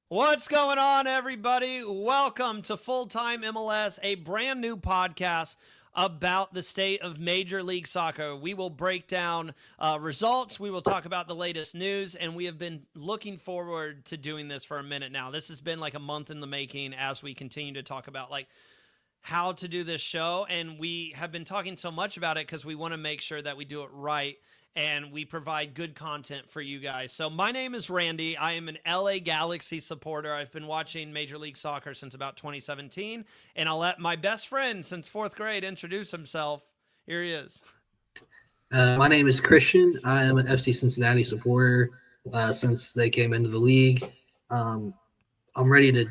What's going on, everybody? Welcome to Full Time MLS, a brand new podcast about the state of Major League Soccer. We will break down results, we will talk about the latest news, and we have been looking forward to doing this for a minute now. This has been like a month in the making as we continue to talk about how to do this show, and we have been talking so much about it because we want to make sure that we do it right and we provide good content for you guys. So my name is Randy. I am an LA Galaxy supporter. I've been watching Major League Soccer since about 2017, and I'll let my best friend since fourth grade introduce himself. Here he is. My name is Christian. I am an FC Cincinnati supporter since they came into the league. Um, I'm ready to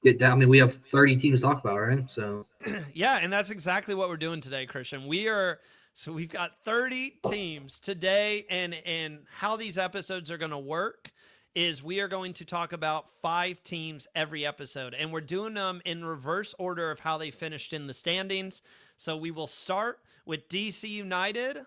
get down. I mean, we have 30 teams to talk about, right? So, Yeah, and that's exactly what we're doing today, Christian. We've got 30 teams today, and how these episodes are going to work is we are going to talk about 5 teams every episode, and we're doing them in reverse order of how they finished in the standings. So we will start with DC United,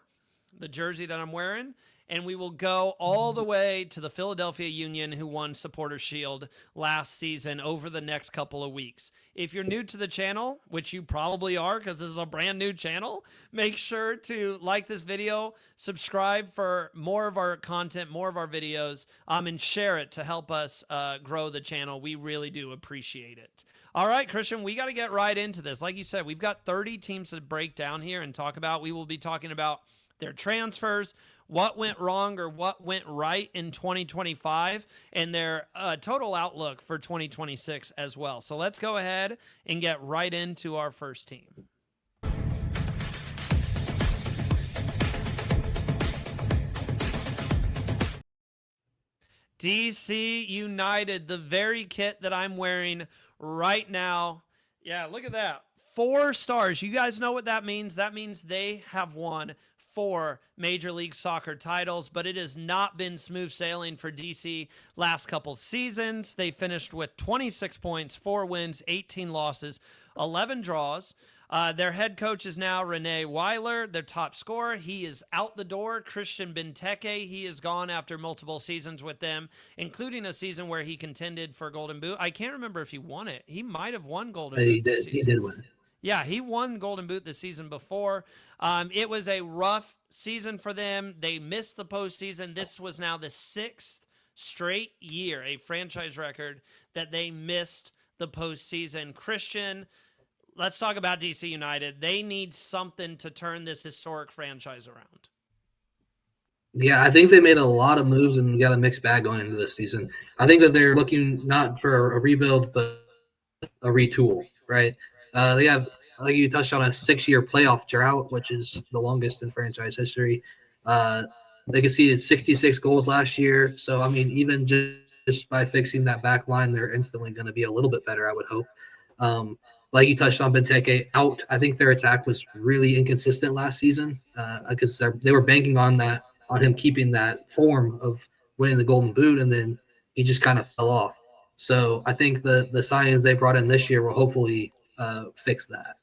the jersey that I'm wearing, and we will go all the way to the Philadelphia Union, who won Supporter Shield last season, over the next couple of weeks. If you're new to the channel, which you probably are because this is a brand new channel, make sure to like this video, subscribe for more of our content, more of our videos, and share it to help us grow the channel. We really do appreciate it. All right, Christian, we got to get right into this. Like you said, we've got 30 teams to break down here and talk about. We will be talking about their transfers, what went wrong or what went right in 2025, and their total outlook for 2026 as well. So let's go ahead and get right into our first team. DC United, the very kit that I'm wearing right now. Yeah, look at that. 4 stars. You guys know what that means? That means they have won 4 Major League Soccer titles, but it has not been smooth sailing for DC last couple seasons. They finished with 26 points, 4 wins, 18 losses, 11 draws. Their head coach is now Rene Weiler, their top scorer. He is out the door. Christian Benteke, he is gone after multiple seasons with them, including a season where he contended for Golden Boot. I can't remember if he won it. He might have won Golden he Boot this did. He season. did win. Yeah, he won Golden Boot the season before. It was a rough season for them. They missed the postseason. This was now the 6th straight year, a franchise record, that they missed the postseason. Christian, let's talk about DC United. They need something to turn this historic franchise around. Yeah, I think they made a lot of moves and got a mixed bag going into this season. I think that they're looking not for a rebuild, but a retool, right? They have, like you touched on, a 6-year playoff drought, which is the longest in franchise history. Uh, they conceded 66 goals last year. So, I mean, even just by fixing that back line, they're instantly going to be a little bit better, I would hope. Like you touched on, Benteke out. I think their attack was really inconsistent last season because they were banking on him keeping that form of winning the Golden Boot, and then he just kind of fell off. So I think the signings they brought in this year will hopefully fix that.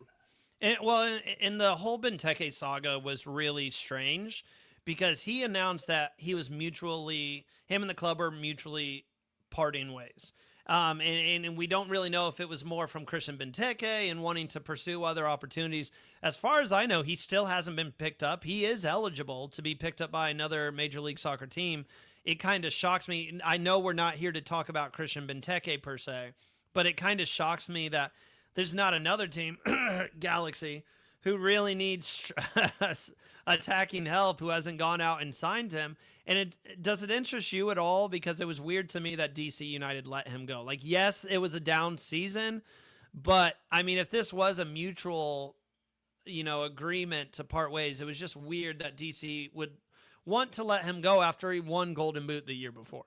And the whole Benteke saga was really strange because he announced that him and the club are mutually parting ways. And we don't really know if it was more from Christian Benteke and wanting to pursue other opportunities. As far as I know, he still hasn't been picked up. He is eligible to be picked up by another Major League Soccer team. It kind of shocks me. I know we're not here to talk about Christian Benteke per se, but it kind of shocks me that there's not another team, Galaxy, who really needs attacking help, who hasn't gone out and signed him. And does it interest you at all? Because it was weird to me that DC United let him go. Like, yes, it was a down season, but I mean, if this was a mutual, agreement to part ways, it was just weird that DC would want to let him go after he won Golden Boot the year before.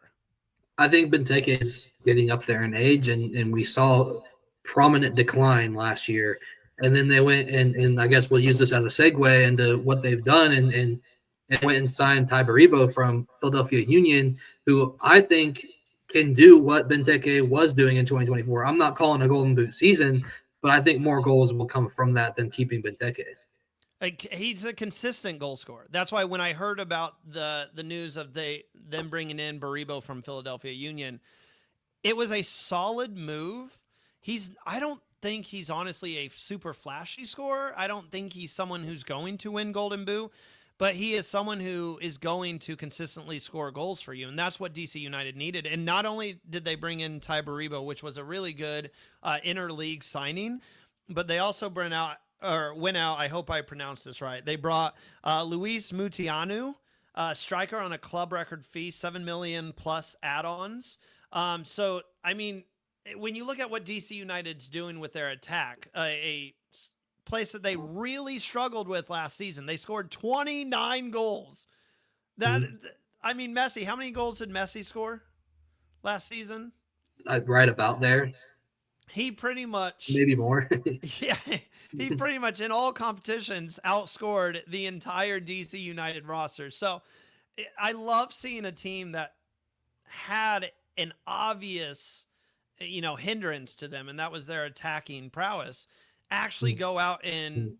I think Benteke is getting up there in age, and we saw prominent decline last year. And then they went and I guess we'll use this as a segue into what they've done and went and signed Ty Baribo from Philadelphia Union, who I think can do what Benteke was doing in 2024. I'm not calling a Golden Boot season, but I think more goals will come from that than keeping Benteke. He's a consistent goal scorer. That's why when I heard about the news of them bringing in Baribo from Philadelphia Union, It was a solid move. I don't think he's honestly a super flashy scorer. I don't think he's someone who's going to win Golden Boot, but he is someone who is going to consistently score goals for you. And that's what DC United needed. And not only did they bring in Ty Baribo, which was a really good interleague signing, but they also went out. I hope I pronounced this right. They brought Luis Mutianu, striker on a club record fee, 7 million plus add-ons. So I mean, when you look at what DC United's doing with their attack, a place that they really struggled with last season, they scored 29 goals. That Mhm. I mean, Messi. How many goals did Messi score last season? Right about there, He pretty much maybe more. Yeah, he pretty much in all competitions outscored the entire DC United roster. So I love seeing a team that had an obvious, hindrance to them, and that was their attacking prowess, actually go out and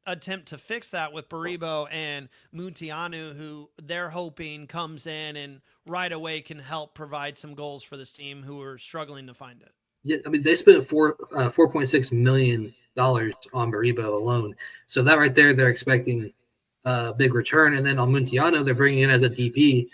attempt to fix that with Baribo and Mutianu, who they're hoping comes in and right away can help provide some goals for this team who are struggling to find it. Yeah, I mean they spent $4.6 million on Baribo alone. So that right there, they're expecting a big return. And then on Muntiano, they're bringing in as a DP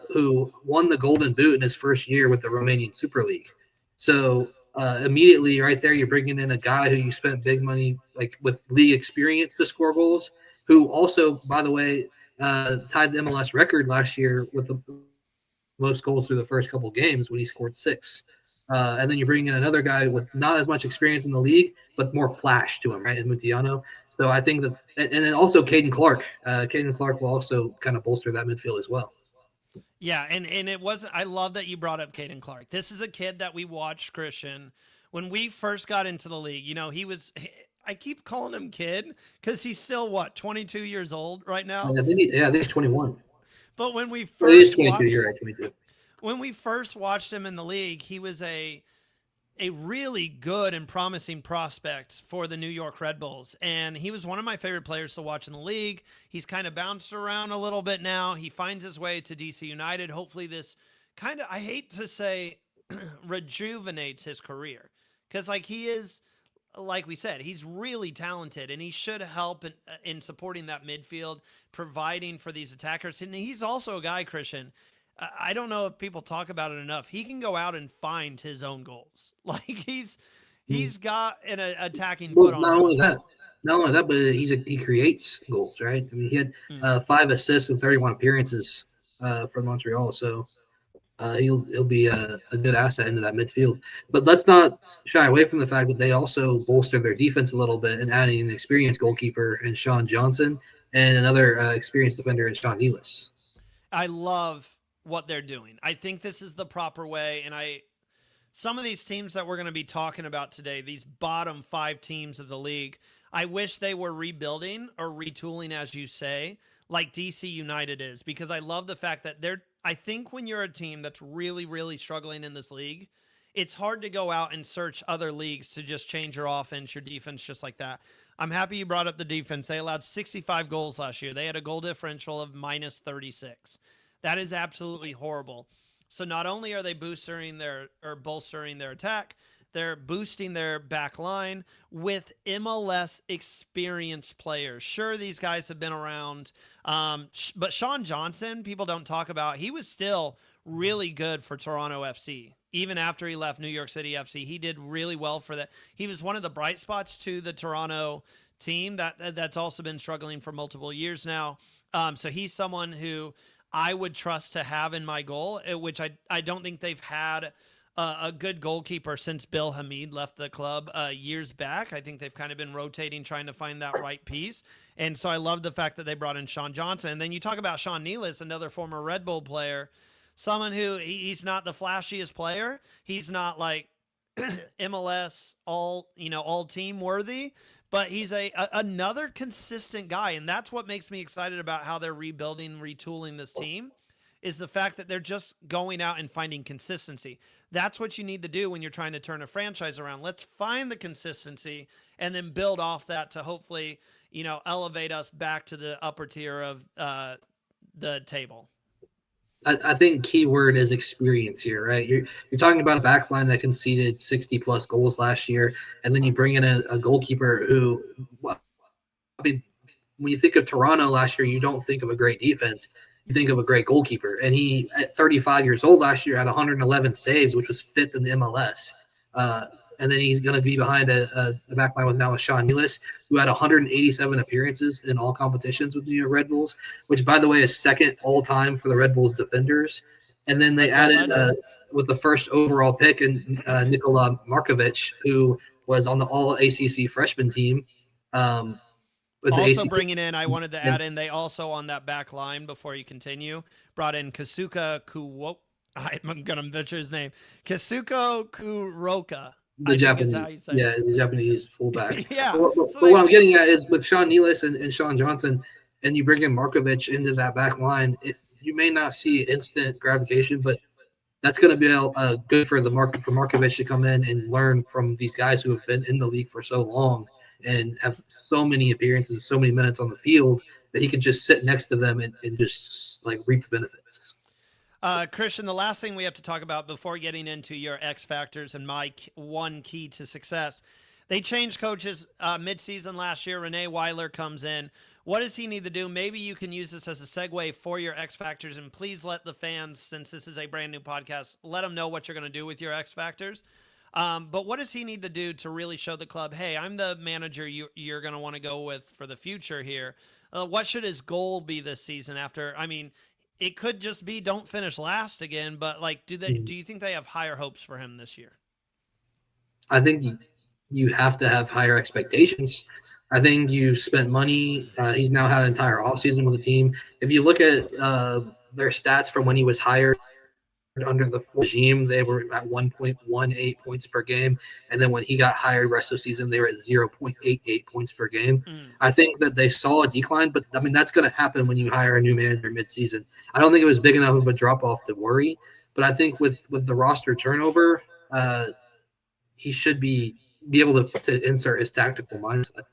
who won the Golden Boot in his first year with the Romanian Super League. So immediately, right there, you're bringing in a guy who you spent big money, like with league experience to score goals. Who also, by the way, tied the MLS record last year with the most goals through the first couple of games when he scored 6. And then you bring in another guy with not as much experience in the league, but more flash to him, right? In Mutiano. So I think that, and then also Caden Clark. Caden Clark will also kind of bolster that midfield as well. Yeah, and it wasn't. I love that you brought up Caden Clark. This is a kid that we watched, Christian, when we first got into the league. He was. I keep calling him kid because he's still what 22 years old right now. I think he's 21. But when we Well, he is first 22. watched You're right, 22. him in the league, he was a really good and promising prospect for the New York Red Bulls. And he was one of my favorite players to watch in the league. He's kind of bounced around a little bit now. He finds his way to DC United. Hopefully, this kind of, I hate to say, rejuvenates his career. Because, like, he is, like we said, he's really talented and he should help in supporting that midfield, providing for these attackers. And he's also a guy, Christian. I don't know if people talk about it enough. He can go out and find his own goals. Like he's got an attacking Well, foot on him as well. not only that, but he creates goals, right? I mean, he had Mm. 5 assists and 31 appearances for Montreal. So he'll be a good asset into that midfield. But let's not shy away from the fact that they also bolster their defense a little bit and adding an experienced goalkeeper in Sean Johnson and another experienced defender in Sean Nealis. I love what they're doing. I think this is the proper way, and some of these teams that we're going to be talking about today, these bottom 5 teams of the league, I wish they were rebuilding or retooling, as you say, like DC United is, because I love the fact that I think when you're a team that's really, really struggling in this league, it's hard to go out and search other leagues to just change your offense, your defense, just like that. I'm happy you brought up the defense. They allowed 65 goals last year. They had a goal differential of minus 36. That is absolutely horrible. So not only are they bolstering their attack, they're boosting their back line with MLS experienced players. Sure, these guys have been around, but Sean Johnson, people don't talk about. He was still really good for Toronto FC. Even after he left New York City FC, he did really well for that. He was one of the bright spots to the Toronto team that's also been struggling for multiple years now. So he's someone who I would trust to have in my goal, which I don't think they've had a good goalkeeper since Bill Hamid left the club years back. I think they've kind of been rotating, trying to find that right piece. And so I love the fact that they brought in Sean Johnson. And then you talk about Sean Nealis, another former Red Bull player, someone who he's not the flashiest player. He's not like MLS all team worthy, but he's another consistent guy, and that's what makes me excited about how they're rebuilding, retooling this team, is the fact that they're just going out and finding consistency. That's what you need to do when you're trying to turn a franchise around. Let's find the consistency and then build off that to hopefully, elevate us back to the upper tier of the table. I think key word is experience here, right? You're talking about a back line that conceded 60 plus goals last year, and then you bring in a goalkeeper who, well, I mean, when you think of Toronto last year, you don't think of a great defense. You think of a great goalkeeper. And he, at 35 years old last year, had 111 saves, which was fifth in the MLS. Uh, and then he's going to be behind a back line with now Sean Nealis, who had 187 appearances in all competitions with the New York Red Bulls, which, by the way, is second all time for the Red Bulls defenders. And then they added with the first overall pick and Nikola Markovic, who was on the All ACC freshman team. With also the bringing in, I wanted to add ACC. in, they also on that back line before you continue brought in Kasuka Kuwo. I'm gonna butcher his name. Kasuko Kuroka, The I think is how you Japanese, say yeah, the Japanese fullback. it. Yeah. So But they what I'm getting at is with Sean Nealis and Sean Johnson, and you bring in Markovic into that back line, you may not see instant gratification, but that's going to be good for the market for Markovic to come in and learn from these guys who have been in the league for so long and have so many appearances, so many minutes on the field that he can just sit next to them and just like reap the benefits. Christian, the last thing we have to talk about before getting into your X factors and my one key to success, they changed coaches mid-season last year. Renee Weiler comes in. What does he need to do? Maybe you can use this as a segue for your X factors, and please let the fans, since this is a brand new podcast, let them know what you're going to do with your X factors. But what does he need to do to really show the club, hey, I'm the manager you're going to want to go with for the future here? What should his goal be this season after? I mean, it could just be don't finish last again, but like, do you think they have higher hopes for him this year? I think you have to have higher expectations. I think you spent money. He's now had an entire offseason with the team. If you look at their stats from when he was hired under the full regime, they were at 1.18 points per game. And then when he got hired rest of the season, they were at 0.88 points per game. I think that they saw a decline, but I mean, that's going to happen when you hire a new manager midseason. I don't think it was big enough of a drop off to worry, but I think with the roster turnover, he should be able to insert his tactical mindset.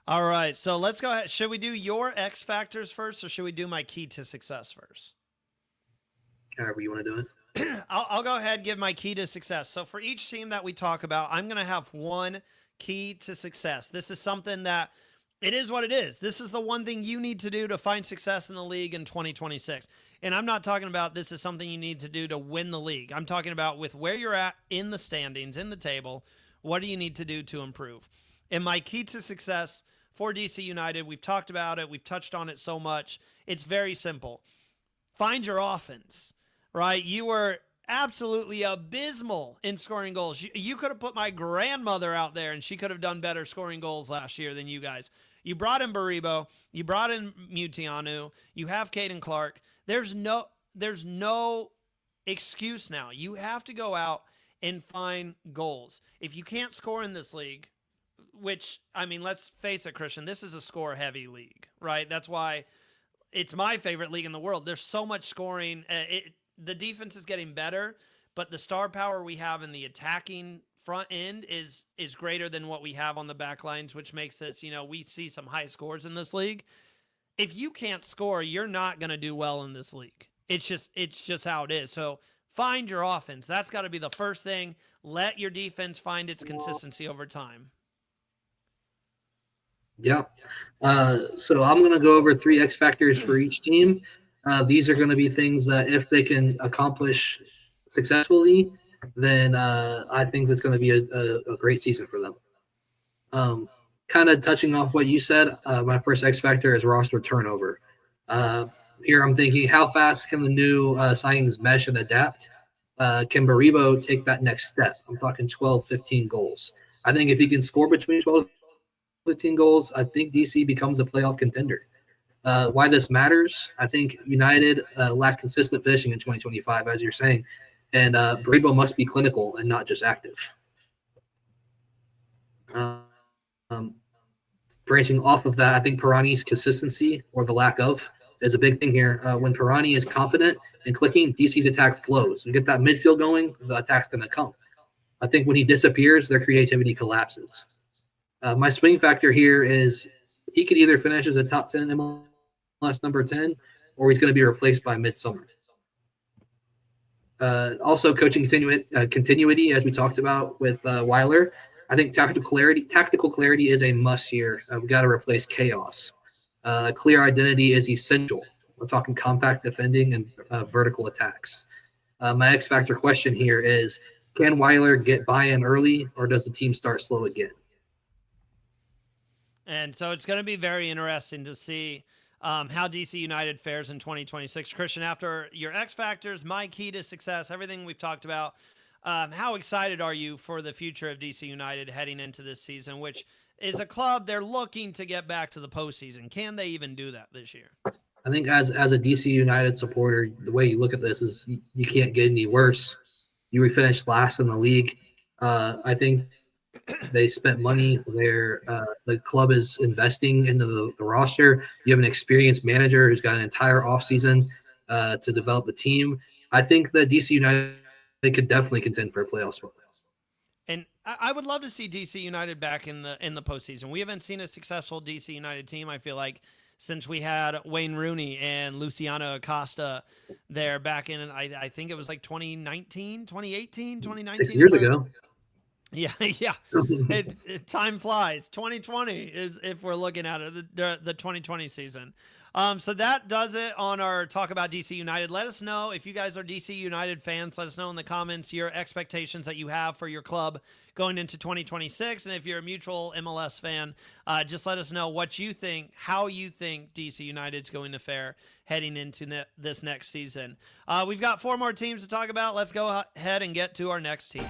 All right, so let's go ahead. Should we do your X factors first, or should we do my key to success first? However you want to do it. I'll go ahead and give my key to success. So for each team that we talk about, I'm going to have one key to success. This is something that it is what it is. This is the one thing you need to do to find success in the league in 2026. And I'm not talking about this is something you need to do to win the league. I'm talking about with where you're at in the standings, in the table, what do you need to do to improve? And my key to success for DC United, we've talked about it, we've touched on it so much. It's very simple. Find your offense, right? You were absolutely abysmal in scoring goals. You could have put my grandmother out there and she could have done better scoring goals last year than you guys. You brought in Baribo, you brought in Mutianu, you have Caden Clark. There's no excuse now. You have to go out and find goals. If you can't score in this league, which, I mean, let's face it, Christian, this is a score-heavy league, right? That's why it's my favorite league in the world. There's so much scoring. The defense is getting better, but the star power we have in the attacking front end is greater than what we have on the back lines, which makes this, we see some high scores in this league. If you can't score, you're not going to do well in this league. It's just how it is. So find your offense. That's got to be the first thing. Let your defense find its consistency over time. Yeah. So I'm going to go over 3 X factors for each team. These are going to be things that if they can accomplish successfully, then I think that's going to be a great season for them. Kind of touching off what you said, my first X factor is roster turnover. Here I'm thinking, how fast can the new signings mesh and adapt? Can Baribo take that next step? I'm talking 12, 15 goals. I think if he can score between 12 15 goals, I think DC becomes a playoff contender. Why this matters, I think United lack consistent finishing in 2025, as you're saying, and Baribo must be clinical and not just active. Branching off of that, I think Pirani's consistency, or the lack of, is a big thing here. When Pirani is confident and clicking, DC's attack flows. You get that midfield going, the attack's going to come. I think when he disappears, their creativity collapses. My swing factor here is he could either finish as a top 10 MLS number 10, or he's going to be replaced by midsummer. Also, coaching continuity, as we talked about with Weiler. I think tactical clarity is a must here. We got to replace chaos. Clear identity is essential. We're talking compact defending and vertical attacks. My X factor question here is: can Weiler get buy-in early, or does the team start slow again? And so it's going to be very interesting to see how DC United fares in 2026. Christian, after your X factors, my key to success, everything we've talked about, how excited are you for the future of DC United heading into this season, which is a club they're looking to get back to the postseason? Can they even do that this year? I think as a DC United supporter, the way you look at this is you can't get any worse. You finished last in the league. I think they spent money. The club is investing into the roster. You have an experienced manager who's got an entire offseason to develop the team. I think that DC United could definitely contend for a playoff spot. And I would love to see DC United back in the postseason. We haven't seen a successful DC United team, I feel like, since we had Wayne Rooney and Luciano Acosta there back in, I think it was like 2019, 2018, 2019. 6 years ago. Yeah, yeah. Time flies. 2020 is, if we're looking at it, the 2020 season. So that does it on our talk about DC United. Let us know if you guys are DC United fans. Let us know in the comments your expectations that you have for your club going into 2026. And if you're a mutual MLS fan, just let us know what you think, how you think DC United's going to fare heading into this next season. We've got 4 more teams to talk about. Let's go ahead and get to our next team.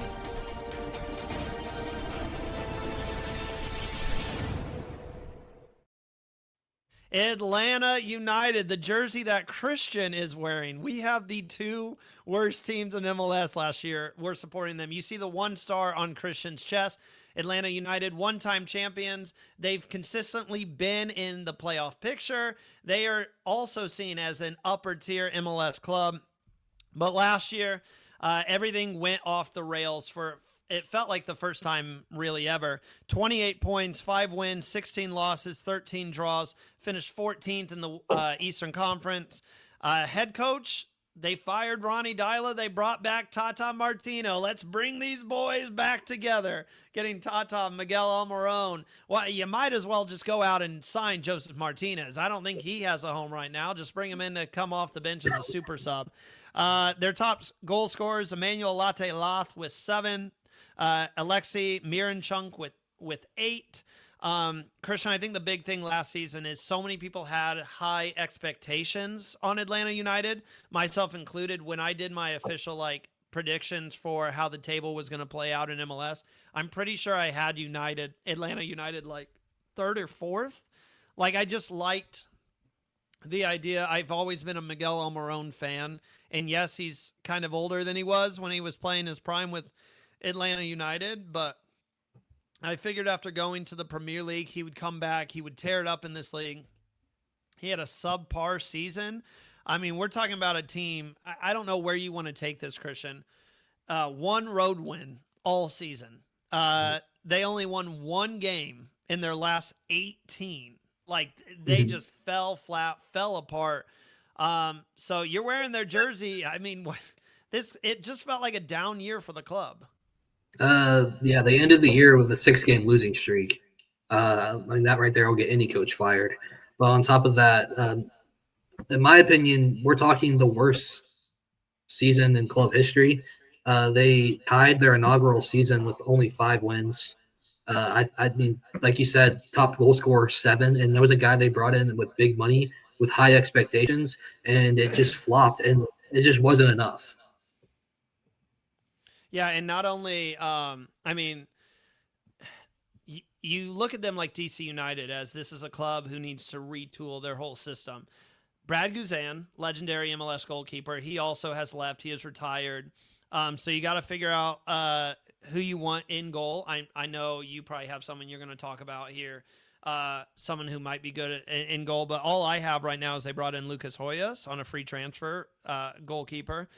Atlanta United, the jersey that Christian is wearing. We have the 2 worst teams in MLS last year. We're supporting them. You see the 1 star on Christian's chest. Atlanta United, one-time champions. They've consistently been in the playoff picture. They are also seen as an upper-tier MLS club. But last year, everything went off the rails for it felt like the first time really ever. 28 points, 5 wins, 16 losses, 13 draws, finished 14th in the Eastern Conference. Head coach, they fired Ronnie Dyla. They brought back Tata Martino. Let's bring these boys back together. Getting Tata, Miguel Almiron. Well, you might as well just go out and sign Joseph Martinez. I don't think he has a home right now. Just bring him in to come off the bench as a super sub. Their top goal scorers, Emmanuel Latte Lath with 7. Alexei Miranchuk with 8. Christian, I think the big thing last season is so many people had high expectations on Atlanta United, myself included. When I did my official predictions for how the table was going to play out in MLS, I'm pretty sure I had Atlanta United 3rd or 4th. I just liked the idea. I've always been a Miguel Almiron fan, and yes, he's kind of older than he was when he was playing his prime with Atlanta United, but I figured after going to the Premier League, he would come back, he would tear it up in this league. He had a subpar season. I mean, we're talking about a team, I don't know where you want to take this, Christian. 1 road win all season. They only won 1 game in their last 18. They just fell flat, fell apart. So you're wearing their jersey. I mean, it just felt like a down year for the club. Yeah, they ended the year with a 6-game losing streak. I mean, that right there will get any coach fired. But on top of that, in my opinion, we're talking the worst season in club history. They tied their inaugural season with only 5 wins. I mean, like you said, top goal scorer 7, and there was a guy they brought in with big money, with high expectations, and it just flopped, and it just wasn't enough. Yeah, and not only, I mean, you look at them like DC United as this is a club who needs to retool their whole system. Brad Guzan, legendary MLS goalkeeper, he also has left. He is retired. So you got to figure out who you want in goal. I know you probably have someone you're going to talk about here, someone who might be good in goal. But all I have right now is they brought in Lucas Hoyas on a free transfer goalkeeper.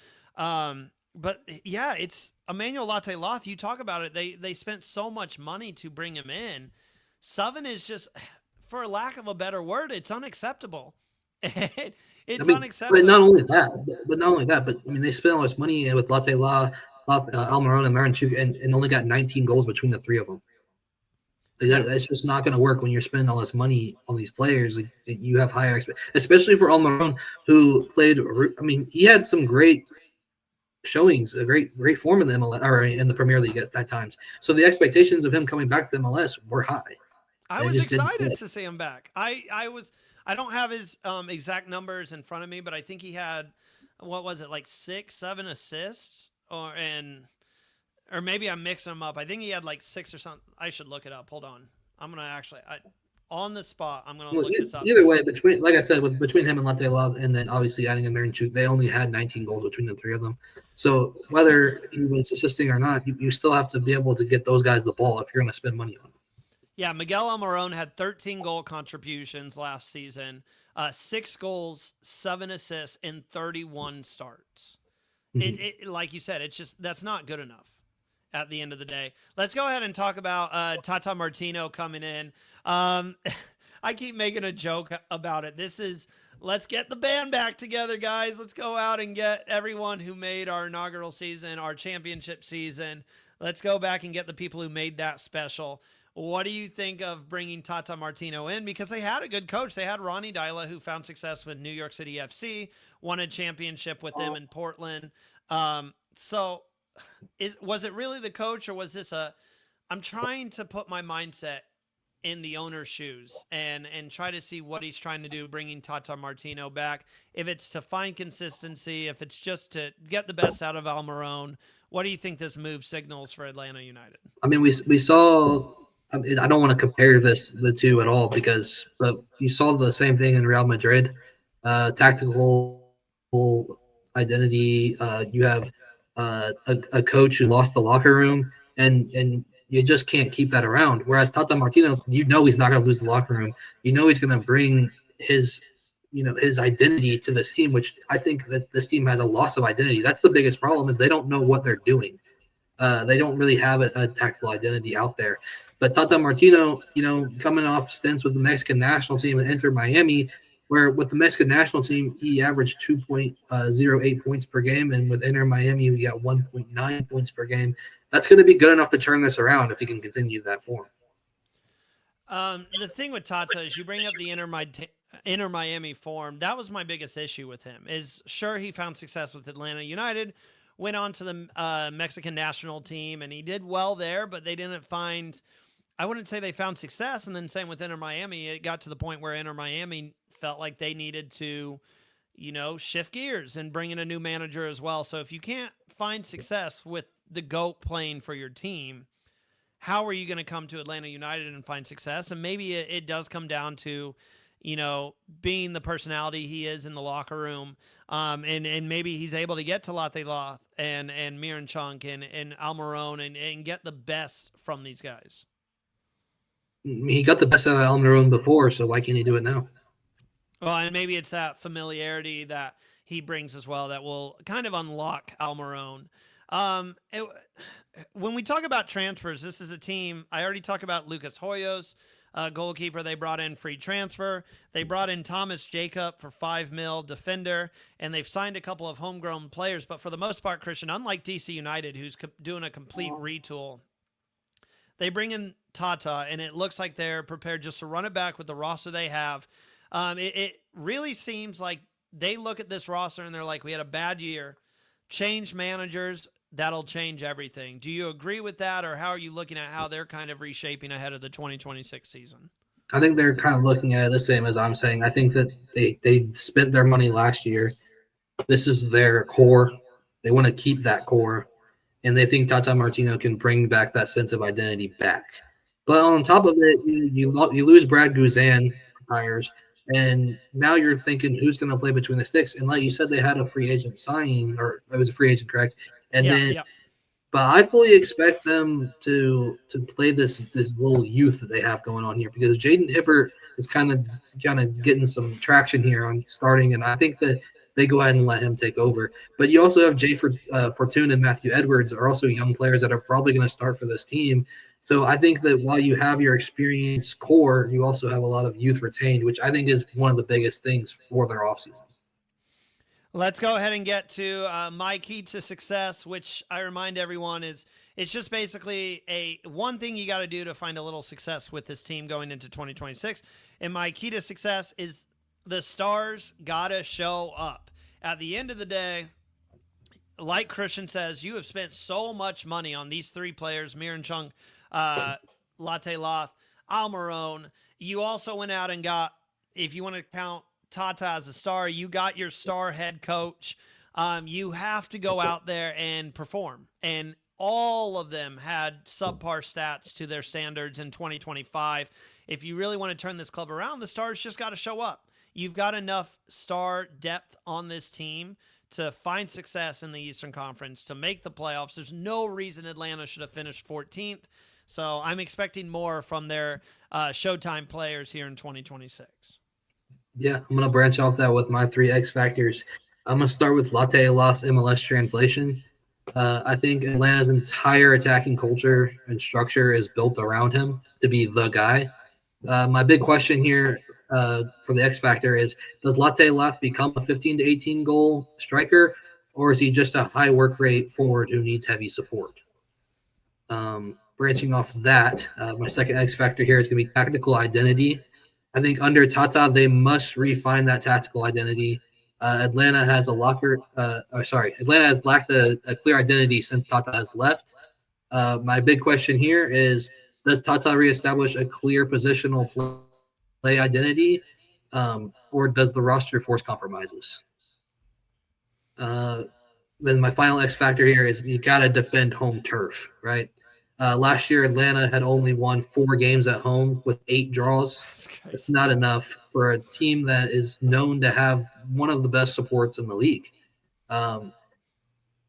But yeah, it's Emmanuel Latte Lath. You talk about it. They spent so much money to bring him in. 7 is just, for lack of a better word, it's unacceptable. And I it's mean, but not unacceptable. only that, but not only that, but I mean, they spent all this money with Latte La, Almiron, and Marinchuk, and only got 19 goals between the three of them. Like Yeah. that's just not going to work when you're spending all this money on these players. Like, you have higher expectations, especially for Almiron, who played. I mean, he had some great showings, a great form in the MLS or in the Premier League at times. So the expectations of him coming back to the MLS were high, I and it was just didn't excited fit. to see him back. I don't have his exact numbers in front of me, but I think he had what was it, like 6, 7 assists, or maybe I'm mixing them up. I think he had like 6 or something. I should look it up. Hold on. I'm gonna actually on the spot. I'm gonna Well, look this up either way, because between like I said, between him and Latte Love, and then obviously adding a Marinchuk, they only had 19 goals between the three of them. So whether he was assisting or not, you still have to be able to get those guys the ball if you're going to spend money on them. yeah, Miguel Almiron had 13 goal contributions last season, 6 goals, 7 assists in 31 starts. Mm-hmm. Like you said, it's just that's not good enough at the end of the day. Let's go ahead and talk about Tata Martino coming in. I keep making a joke about it. This is let's get the band back together, guys. Let's go out and get everyone who made our inaugural season, our championship season. Let's go back and get the people who made that special. What do you think of bringing Tata Martino in? Because they had a good coach. They had Ronnie Dyla, who found success with New York City FC, won a championship with them in Portland. So, was it really the coach, or was this a? I'm trying to put my mindset in the owner's shoes and try to see what he's trying to do, bringing Tata Martino back. If it's to find consistency, if it's just to get the best out of Almiron, what do you think this move signals for Atlanta United? I mean, we saw. I mean, I don't want to compare the two at all because, but you saw the same thing in Real Madrid. Tactical identity. You have a coach who lost the locker room, and you just can't keep that around. Whereas Tata Martino, he's not going to lose the locker room. He's going to bring his his identity to this team, which I think that this team has a loss of identity. That's the biggest problem is they don't know what they're doing. They don't really have a tactical identity out there. But Tata Martino, coming off stints with the Mexican national team and Inter Miami, where with the Mexican national team, he averaged 2.08 points per game. And with Inter Miami, he got 1.9 points per game. That's going to be good enough to turn this around if he can continue that form. The thing with Tata is you bring up the Inter Miami form. That was my biggest issue with him. Is sure he found success with Atlanta United, went on to the Mexican national team, and he did well there, but they didn't find. I wouldn't say they found success, and then same with Inter Miami. It got to the point where Inter Miami felt like they needed to, shift gears and bring in a new manager as well. So if you can't find success with the GOAT playing for your team, how are you going to come to Atlanta United and find success? And maybe it does come down to, being the personality he is in the locker room. And maybe he's able to get to Latte Loth and Miran Chunk and Almiron and get the best from these guys. He got the best out of Almiron before, so why can't he do it now? Well, and maybe it's that familiarity that he brings as well that will kind of unlock Almiron. When we talk about transfers, this is a team. I already talked about Lucas Hoyos, goalkeeper. They brought in free transfer. They brought in Thomas Jacob for $5 million, defender, and they've signed a couple of homegrown players. But for the most part, Christian, unlike DC United, who's doing a complete retool, they bring in Tata, and it looks like they're prepared just to run it back with the roster they have. It really seems like they look at this roster and they're like, we had a bad year. Change managers, that'll change everything. Do you agree with that, or how are you looking at how they're kind of reshaping ahead of the 2026 season? I think they're kind of looking at it the same as I'm saying. I think that they spent their money last year. This is their core. They want to keep that core, and they think Tata Martino can bring back that sense of identity back. But on top of it, you lose Brad Guzan retires, and now you're thinking who's going to play between the sticks. And like you said, they had a free agent signing, or it was a free agent, correct? And Yeah, then, yeah. but I fully expect them to play this little youth that they have going on here because Jaden Hibbert is kind of getting some traction here on starting, and I think that they go ahead and let him take over. But you also have Fortune and Matthew Edwards are also young players that are probably going to start for this team. So I think that while you have your experienced core, you also have a lot of youth retained, which I think is one of the biggest things for their offseason. Let's go ahead and get to my key to success, which I remind everyone is it's just basically a one thing you got to do to find a little success with this team going into 2026. And my key to success is the stars got to show up. At the end of the day, like Christian says, you have spent so much money on these three players, Miran Chung, Latte Loth, Almiron. You also went out and got, if you want to count Tata as a star, you got your star head coach. You have to go out there and perform. And all of them had subpar stats to their standards in 2025. If you really want to turn this club around, the stars just got to show up. You've got enough star depth on this team to find success in the Eastern Conference, to make the playoffs. There's no reason Atlanta should have finished 14th. So I'm expecting more from their Showtime players here in 2026. Yeah, I'm going to branch off that with my 3 X factors. I'm going to start with Latte Lost MLS translation. I think Atlanta's entire attacking culture and structure is built around him to be the guy. My big question here for the X factor is, does Latte Loth become a 15 to 18 goal striker, or is he just a high work rate forward who needs heavy support? Branching off of that, my second X factor here is going to be tactical identity. I think under Tata, they must refine that tactical identity. Atlanta has Atlanta has lacked a clear identity since Tata has left. My big question here is, does Tata reestablish a clear positional play identity, or does the roster force compromises? Then my final X factor here is you got to defend home turf, right? Last year, Atlanta had only won 4 games at home with 8 draws. It's not enough for a team that is known to have one of the best supports in the league.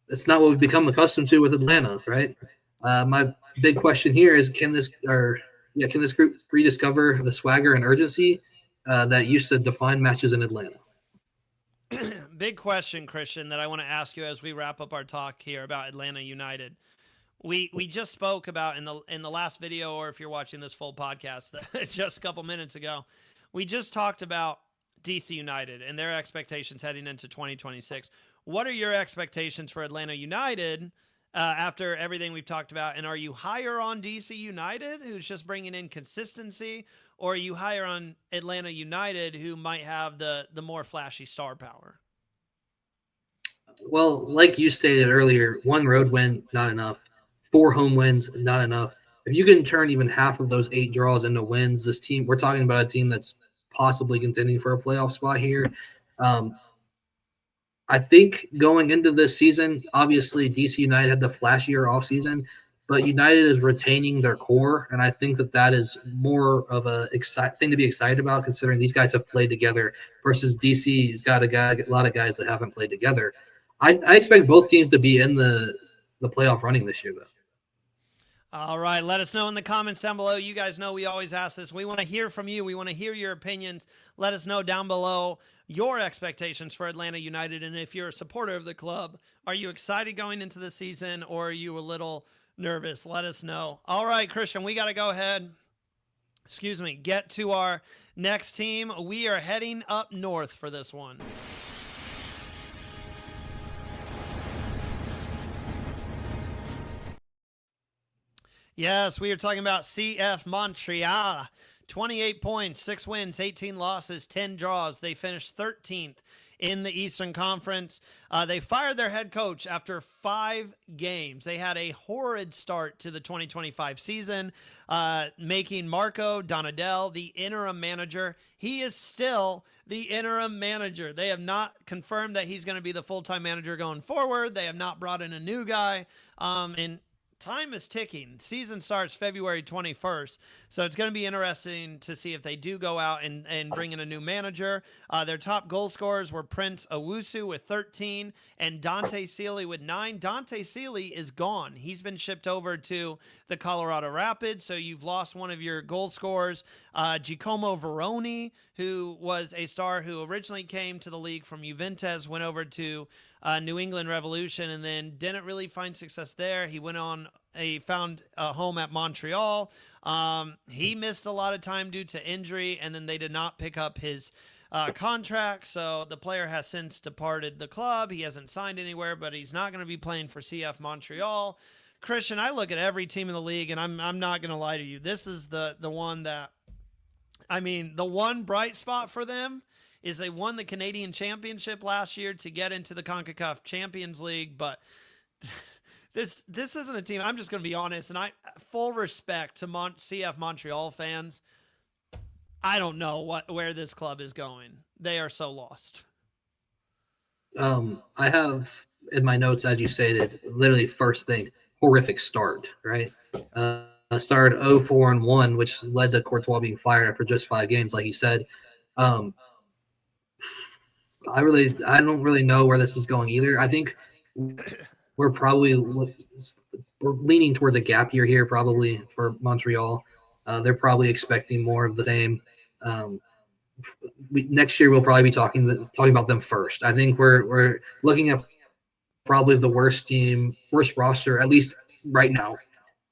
It's not what we've become accustomed to with Atlanta, right? My big question here is, can this group rediscover the swagger and urgency that used to define matches in Atlanta? Big question, Christian, that I want to ask you as we wrap up our talk here about Atlanta United. We just spoke about in the last video, or if you're watching this full podcast just a couple minutes ago, we just talked about DC United and their expectations heading into 2026. What are your expectations for Atlanta United after everything we've talked about? And are you higher on DC United, who's just bringing in consistency, or are you higher on Atlanta United, who might have the more flashy star power? Well, like you stated earlier, 1 road win, not enough. 4 home wins, not enough. If you can turn even half of those 8 draws into wins, this team, we're talking about a team that's possibly contending for a playoff spot here. I think going into this season, obviously DC United had the flashier offseason, but United is retaining their core, and I think that is more of a thing to be excited about, considering these guys have played together versus DC's got a lot of guys that haven't played together. I expect both teams to be in the playoff running this year, though. All right. Let us know in the comments down below. You guys know we always ask this. We want to hear from you. We want to hear your opinions. Let us know down below your expectations for Atlanta United. And if you're a supporter of the club, are you excited going into the season, or are you a little nervous? Let us know. All right, Christian, we got to go ahead. Get to our next team. We are heading up north for this one. Yes, we are talking about CF Montreal. 28 points, 6 wins, 18 losses, 10 draws. They finished 13th in the Eastern Conference. They fired their head coach after 5 games. They had a horrid start to the 2025 season, making Marco Donadel the interim manager. He is still the interim manager. They have not confirmed that he's going to be the full-time manager going forward. They have not brought in a new guy. And time is ticking. Season starts February 21st, so it's going to be interesting to see if they do go out and bring in a new manager. Their top goal scorers were Prince Owusu with 13 and Dante Sealy with 9. Dante Sealy is gone. He's been shipped over to the Colorado Rapids, so you've lost one of your goal scorers. Giacomo Veroni, who was a star who originally came to the league from Juventus, went over to New England Revolution and then didn't really find success there. He went on he found a home at Montreal. He missed a lot of time due to injury, and then they did not pick up his contract. So the player has since departed the club. He hasn't signed anywhere, but he's not going to be playing for CF Montreal. Christian, I look at every team in the league, and I'm not going to lie to you. This is the one that, I mean, the one bright spot for them is they won the Canadian Championship last year to get into the CONCACAF Champions League, but this isn't a team. I'm just going to be honest, and I full respect to CF Montreal fans. I don't know where this club is going. They are so lost. I have in my notes, as you stated, literally first thing, horrific start, right? Started 0-4-1, which led to Courtois being fired after just 5 games, like you said. Um, I don't really know where this is going either. I think we're leaning towards a gap year here, probably for Montreal. They're probably expecting more of the same. Next year we'll probably be talking about them first. I think we're looking at probably the worst roster, at least right now.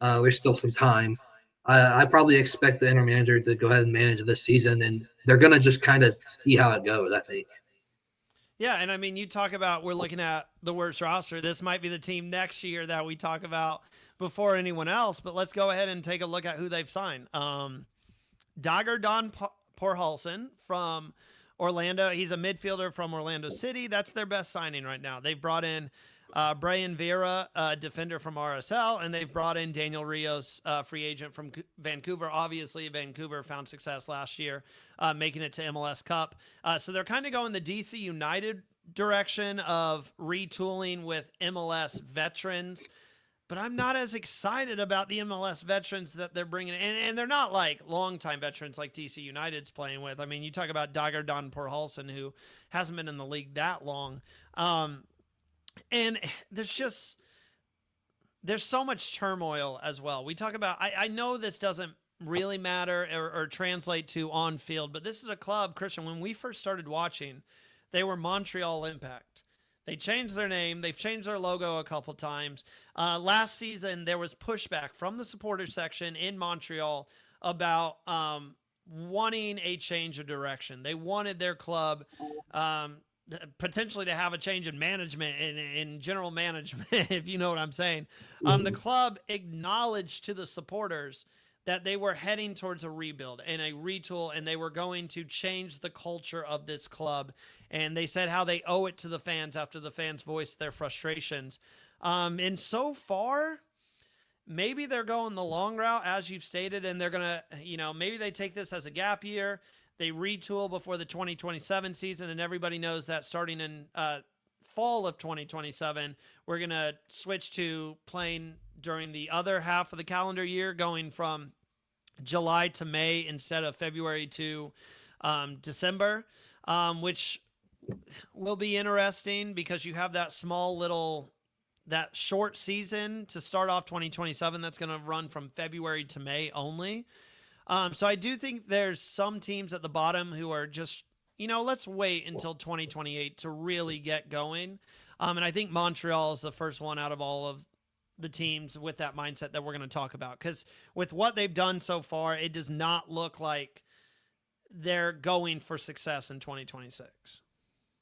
There's still some time. I probably expect the interim manager to go ahead and manage this season, and they're gonna just kind of see how it goes, I think. Yeah, and I mean, you talk about we're looking at the worst roster. This might be the team next year that we talk about before anyone else. But let's go ahead and take a look at who they've signed. Dagger Don Porhalsen from Orlando. He's a midfielder from Orlando City. That's their best signing right now. They've brought in Brian Vieira, a defender from RSL, and they've brought in Daniel Rios, free agent from Vancouver. Obviously, Vancouver found success last year, making it to MLS Cup. So they're kind of going the DC United direction of retooling with MLS veterans. But I'm not as excited about the MLS veterans that they're bringing in. And they're not like longtime veterans like DC United's playing with. I mean, you talk about Dagger Don Porhalsen, who hasn't been in the league that long. And there's so much turmoil as well. We talk about, I know this doesn't really matter or translate to on field, but this is a club, Christian, when we first started watching, they were Montreal Impact. They changed their name. They've changed their logo a couple times. Last season, there was pushback from the supporter section in Montreal about wanting a change of direction. They wanted their club potentially to have a change in management, in general management, if you know what I'm saying. The club acknowledged to the supporters that they were heading towards a rebuild and a retool, and they were going to change the culture of this club. And they said how they owe it to the fans after the fans voiced their frustrations. And so far, maybe they're going the long route, as you've stated, and they're going to, maybe they take this as a gap year. They retool before the 2027 season, and everybody knows that starting in fall of 2027, we're going to switch to playing during the other half of the calendar year, going from July to May instead of February to December, which will be interesting because you have that that short season to start off 2027 that's going to run from February to May only. So I do think there's some teams at the bottom who are just, let's wait until 2028 to really get going. And I think Montreal is the first one out of all of the teams with that mindset that we're going to talk about, because with what they've done so far, it does not look like they're going for success in 2026.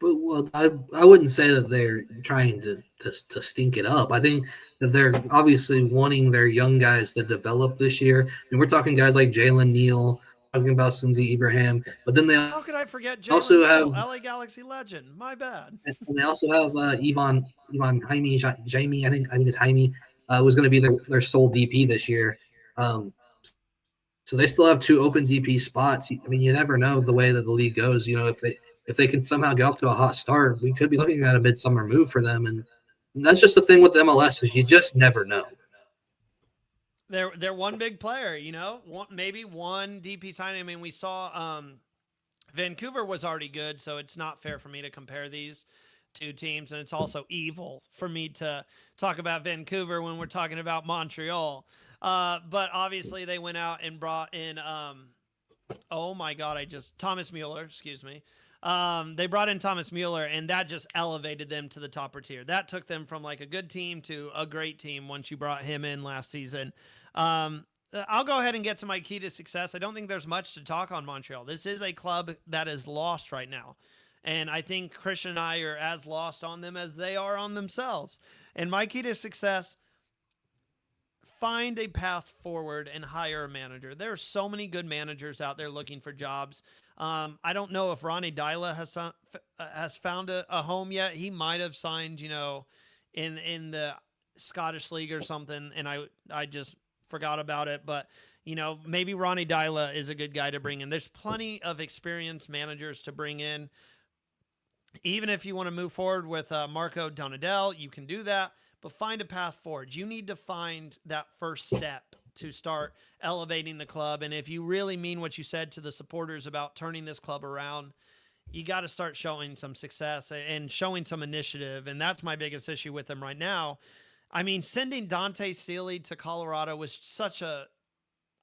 But I wouldn't say that they're trying to stink it up. I think that they're obviously wanting their young guys to develop this year. And we're talking guys like Jalen Neal, talking about Sunzi Ibrahim. But then how could I forget Jalen also Neal, have LA Galaxy legend? My bad. And they also have Ivan Jaime. I think it's Jaime. Was going to be their sole DP this year. So they still have 2 open DP spots. I mean, you never know the way that the league goes. If they can somehow get off to a hot start, we could be looking at a midsummer move for them. And that's just the thing with MLS is you just never know. They're one big player, maybe one DP signing. I mean, we saw Vancouver was already good, so it's not fair for me to compare these two teams, and it's also evil for me to talk about Vancouver when we're talking about Montreal. But obviously they went out and brought in Thomas Mueller, excuse me. They brought in Thomas Mueller, and that just elevated them to the topper tier. That took them from like a good team to a great team once you brought him in last season. I'll go ahead and get to my key to success. I don't think there's much to talk on Montreal. This is a club that is lost right now. And I think Christian and I are as lost on them as they are on themselves. And my key to success, find a path forward and hire a manager. There are so many good managers out there looking for jobs. I don't know if Ronnie Dyla has found a home yet. He might have signed, in the Scottish League or something, and I just forgot about it. But maybe Ronnie Dyla is a good guy to bring in. There's plenty of experienced managers to bring in. Even if you want to move forward with Marco Donadell, you can do that, but find a path forward. You need to find that first step to start elevating the club. And if you really mean what you said to the supporters about turning this club around, you got to start showing some success and showing some initiative. And that's my biggest issue with them right now. I mean, sending Dante Sealy to Colorado was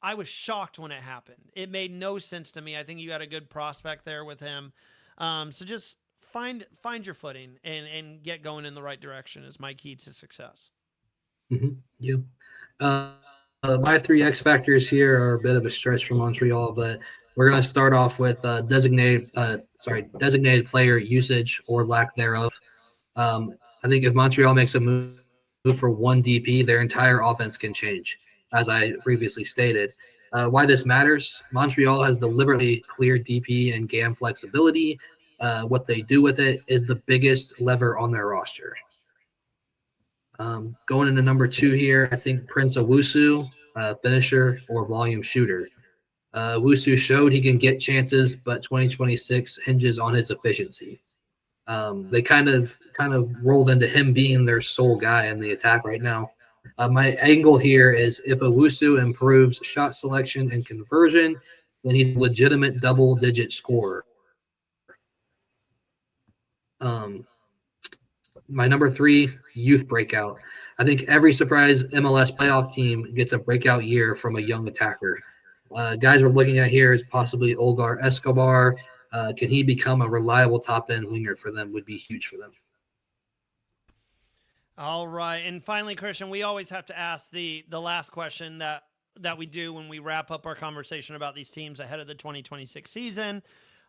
I was shocked when it happened. It made no sense to me. I think you got a good prospect there with him. So just find your footing and get going in the right direction is my key to success. Mm-hmm. Yeah. My three X factors here are a bit of a stretch for Montreal, but we're going to start off with designated player usage or lack thereof. I think if Montreal makes a move for one DP, their entire offense can change, as I previously stated. Why this matters: Montreal has deliberately cleared DP and GAM flexibility. What they do with it is the biggest lever on their roster. Going into number 2 here, I think Prince Owusu, finisher or volume shooter. Owusu showed he can get chances, but 2026 hinges on his efficiency. They kind of rolled into him being their sole guy in the attack right now. My angle here is if Owusu improves shot selection and conversion, then he's a legitimate double-digit scorer. My number 3, youth breakout. I think every surprise MLS playoff team gets a breakout year from a young attacker. Guys we're looking at here is possibly Olgar Escobar. Can he become a reliable top-end winger for them? Would be huge for them. All right. And finally, Christian, we always have to ask the last question that we do when we wrap up our conversation about these teams ahead of the 2026 season.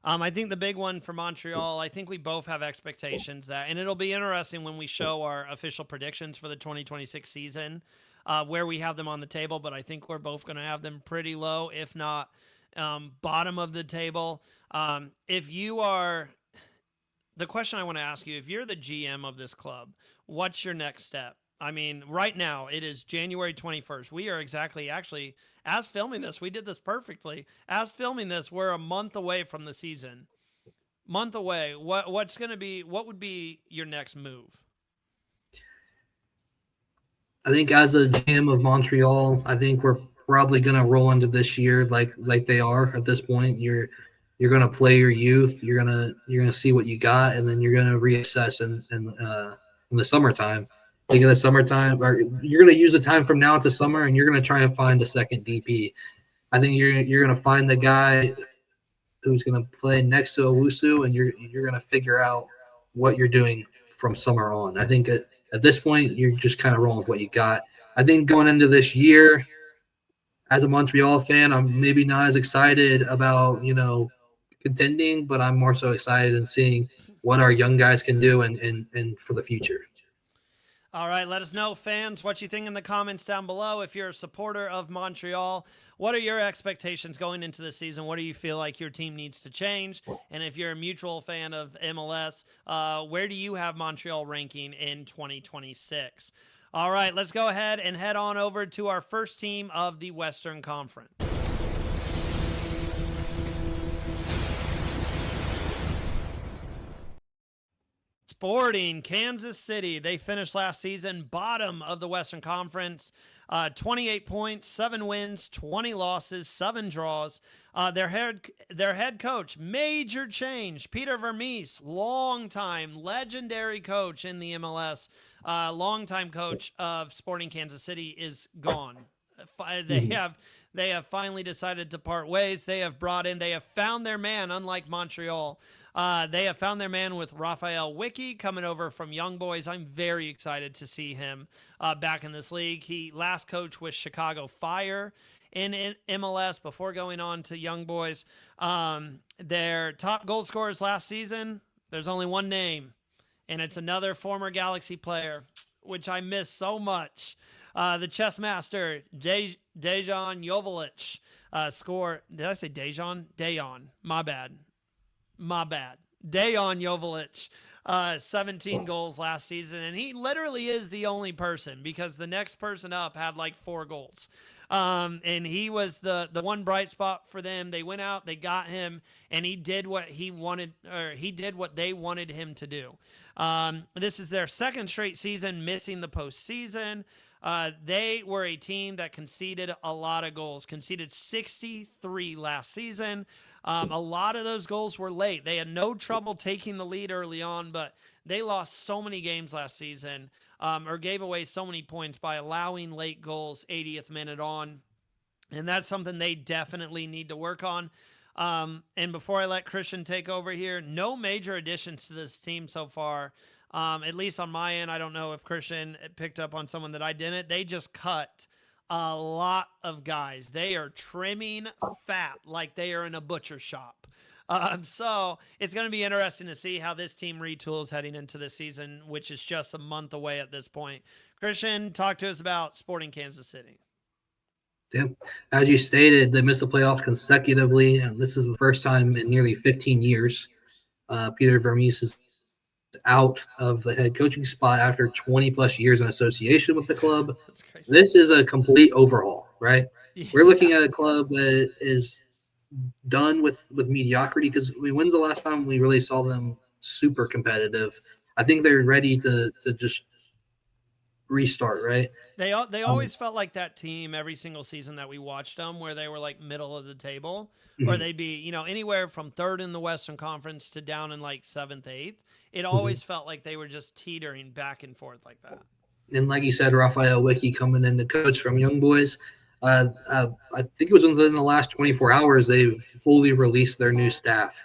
I think the big one for Montreal, I think we both have expectations and it'll be interesting when we show our official predictions for the 2026 season, where we have them on the table, but I think we're both going to have them pretty low, if not bottom of the table. The question I want to ask you, if you're the GM of this club, what's your next step? I mean, right now it is January 21st. We are actually, as filming this, we did this perfectly. As filming this, we're a month away from the season. Month away. What would be your next move? I think as a GM of Montreal, I think we're probably going to roll into this year like they are at this point. You're going to play your youth. You're gonna see what you got, and then you're going to reassess in the summertime. I think in the summertime, or you're going to use the time from now to summer, and you're going to try and find a second DP. I think you're going to find the guy who's going to play next to Owusu, and you're going to figure out what you're doing from summer on. I think at this point, you're just kind of rolling with what you got. I think going into this year, as a Montreal fan, I'm maybe not as excited about contending, but I'm more so excited in seeing what our young guys can do and for the future. All right, let us know, fans, what you think in the comments down below. If you're a supporter of Montreal, what are your expectations going into the season? What do you feel like your team needs to change? And if you're a mutual fan of MLS, where do you have Montreal ranking in 2026? All right, let's go ahead and head on over to our first team of the Western Conference. Sporting Kansas City. They finished last season bottom of the Western Conference. 28 points, 7 wins, 20 losses, 7 draws. Their head coach, major change. Peter Vermees, longtime legendary coach in the MLS, longtime coach of Sporting Kansas City, is gone. They have They have finally decided to part ways. They have found their man, unlike Montreal. They have found their man with Raphael Wicki coming over from Young Boys. I'm very excited to see him back in this league. He last coached with Chicago Fire in MLS before going on to Young Boys. Their top goal scorers last season, there's only one name, and it's another former Galaxy player, which I miss so much. The chess master, Dejan Joveljic, score. Did I say Dejan? Dejan. My bad. Dejan Joveljic, 17 goals last season, and he literally is the only person because the next person up had like 4 goals. And he was the one bright spot for them. They went out, they got him, and he did what he wanted, or he did what they wanted him to do. This is their second straight season missing the postseason. They were a team that conceded a lot of goals, conceded 63 last season. A lot of those goals were late. They had no trouble taking the lead early on, but they lost so many games last season, or gave away so many points by allowing late goals 80th minute on. And that's something they definitely need to work on. And before I let Christian take over here, no major additions to this team so far. At least on my end, I don't know if Christian picked up on someone that I didn't. They just cut a lot of guys. They are trimming fat like they are in a butcher shop. So it's going to be interesting to see how this team retools heading into the season, which is just a month away at this point. Christian, talk to us about Sporting Kansas City. Yeah. As you stated, they missed the playoffs consecutively, and this is the first time in nearly 15 years. Peter Vermes is out of the head coaching spot after 20 plus years in association with the club. That's crazy. This is a complete overhaul, right? Yeah. We're looking at a club that is done with mediocrity because when's the last time we really saw them super competitive? I think they're ready to just restart, right? They always felt like that team every single season that we watched them, where they were like middle of the table, or they'd be anywhere from third in the Western Conference to down in like 7th, 8th. It always felt like they were just teetering back and forth like that. And like you said, Raphael Wicki coming in to coach from Young Boys. I think it was within the last 24 hours they've fully released their new staff.